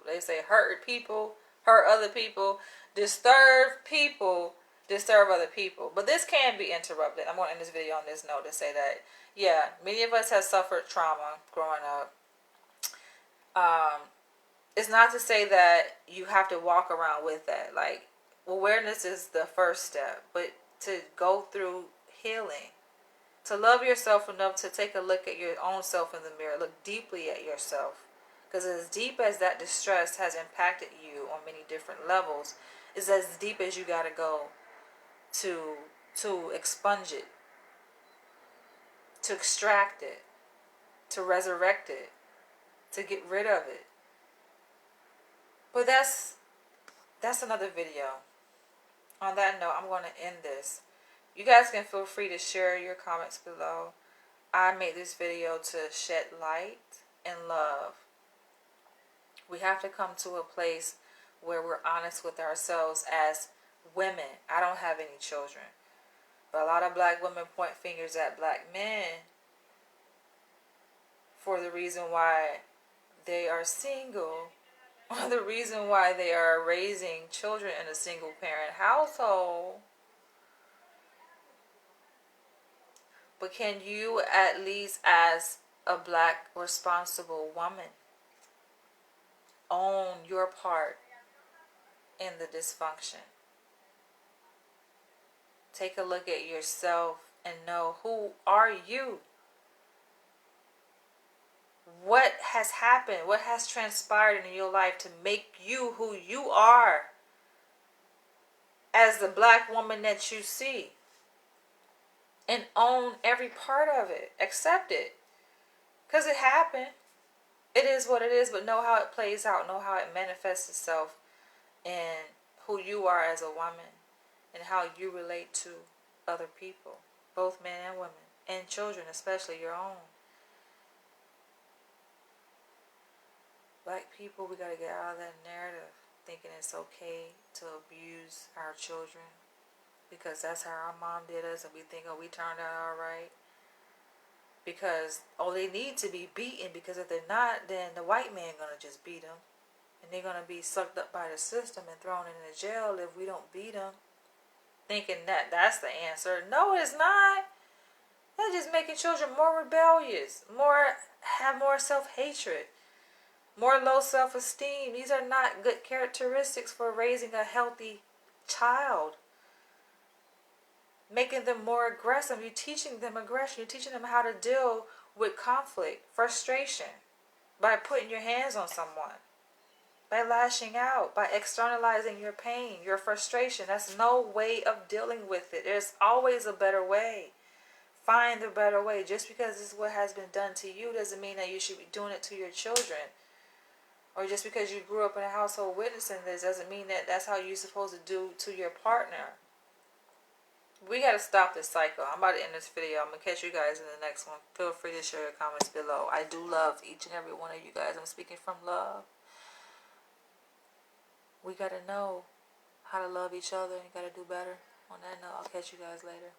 S1: They say hurt people, hurt other people, disturb people, disturb other people. But this can be interrupted. I'm going to end this video on this note to say that, yeah, many of us have suffered trauma growing up. It's not to say that you have to walk around with that. Like, awareness is the first step, but to go through healing, to love yourself enough to take a look at your own self in the mirror, look deeply at yourself, because as deep as that distress has impacted you on many different levels, is as deep as you got to go to expunge it, to extract it, to resurrect it, to get rid of it. But that's another video. On that note, I'm going to end this. You guys can feel free to share your comments below. I made this video to shed light and love. We have to come to a place where we're honest with ourselves as women. I don't have any children, but a lot of black women point fingers at black men for the reason why they are single, or the reason why they are raising children in a single parent household. But can you, at least as a black responsible woman, own your part in the dysfunction? Take a look at yourself and know, who are you? What has happened? What has transpired in your life to make you who you are as the black woman that you see? And own every part of it. Accept it. Because it happened. It is what it is, but know how it plays out. Know how it manifests itself in who you are as a woman and how you relate to other people, both men and women. and children, especially your own. Black people, we gotta get out of that narrative, thinking it's okay to abuse our children because that's how our mom did us, and we think, oh, we turned out all right. Because, oh, they need to be beaten, because if they're not, then the white man gonna just beat them, and they're gonna be sucked up by the system and thrown into jail if we don't beat them, thinking that that's the answer. No, it's not. That's just making children more rebellious, have more self-hatred, more low self-esteem. These are not good characteristics for raising a healthy child. Making them more aggressive. You're teaching them aggression. You're teaching them how to deal with conflict, frustration, by putting your hands on someone, by lashing out, by externalizing your pain, your frustration. That's no way of dealing with it. There's always a better way. Find the better way. Just because this is what has been done to you doesn't mean that you should be doing it to your children. Or just because you grew up in a household witnessing this doesn't mean that that's how you're supposed to do to your partner. We got to stop this cycle. I'm about to end this video. I'm going to catch you guys in the next one. Feel free to share your comments below. I do love each and every one of you guys. I'm speaking from love. We got to know how to love each other and got to do better. On that note, I'll catch you guys later.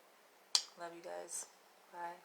S1: Love you guys. Bye.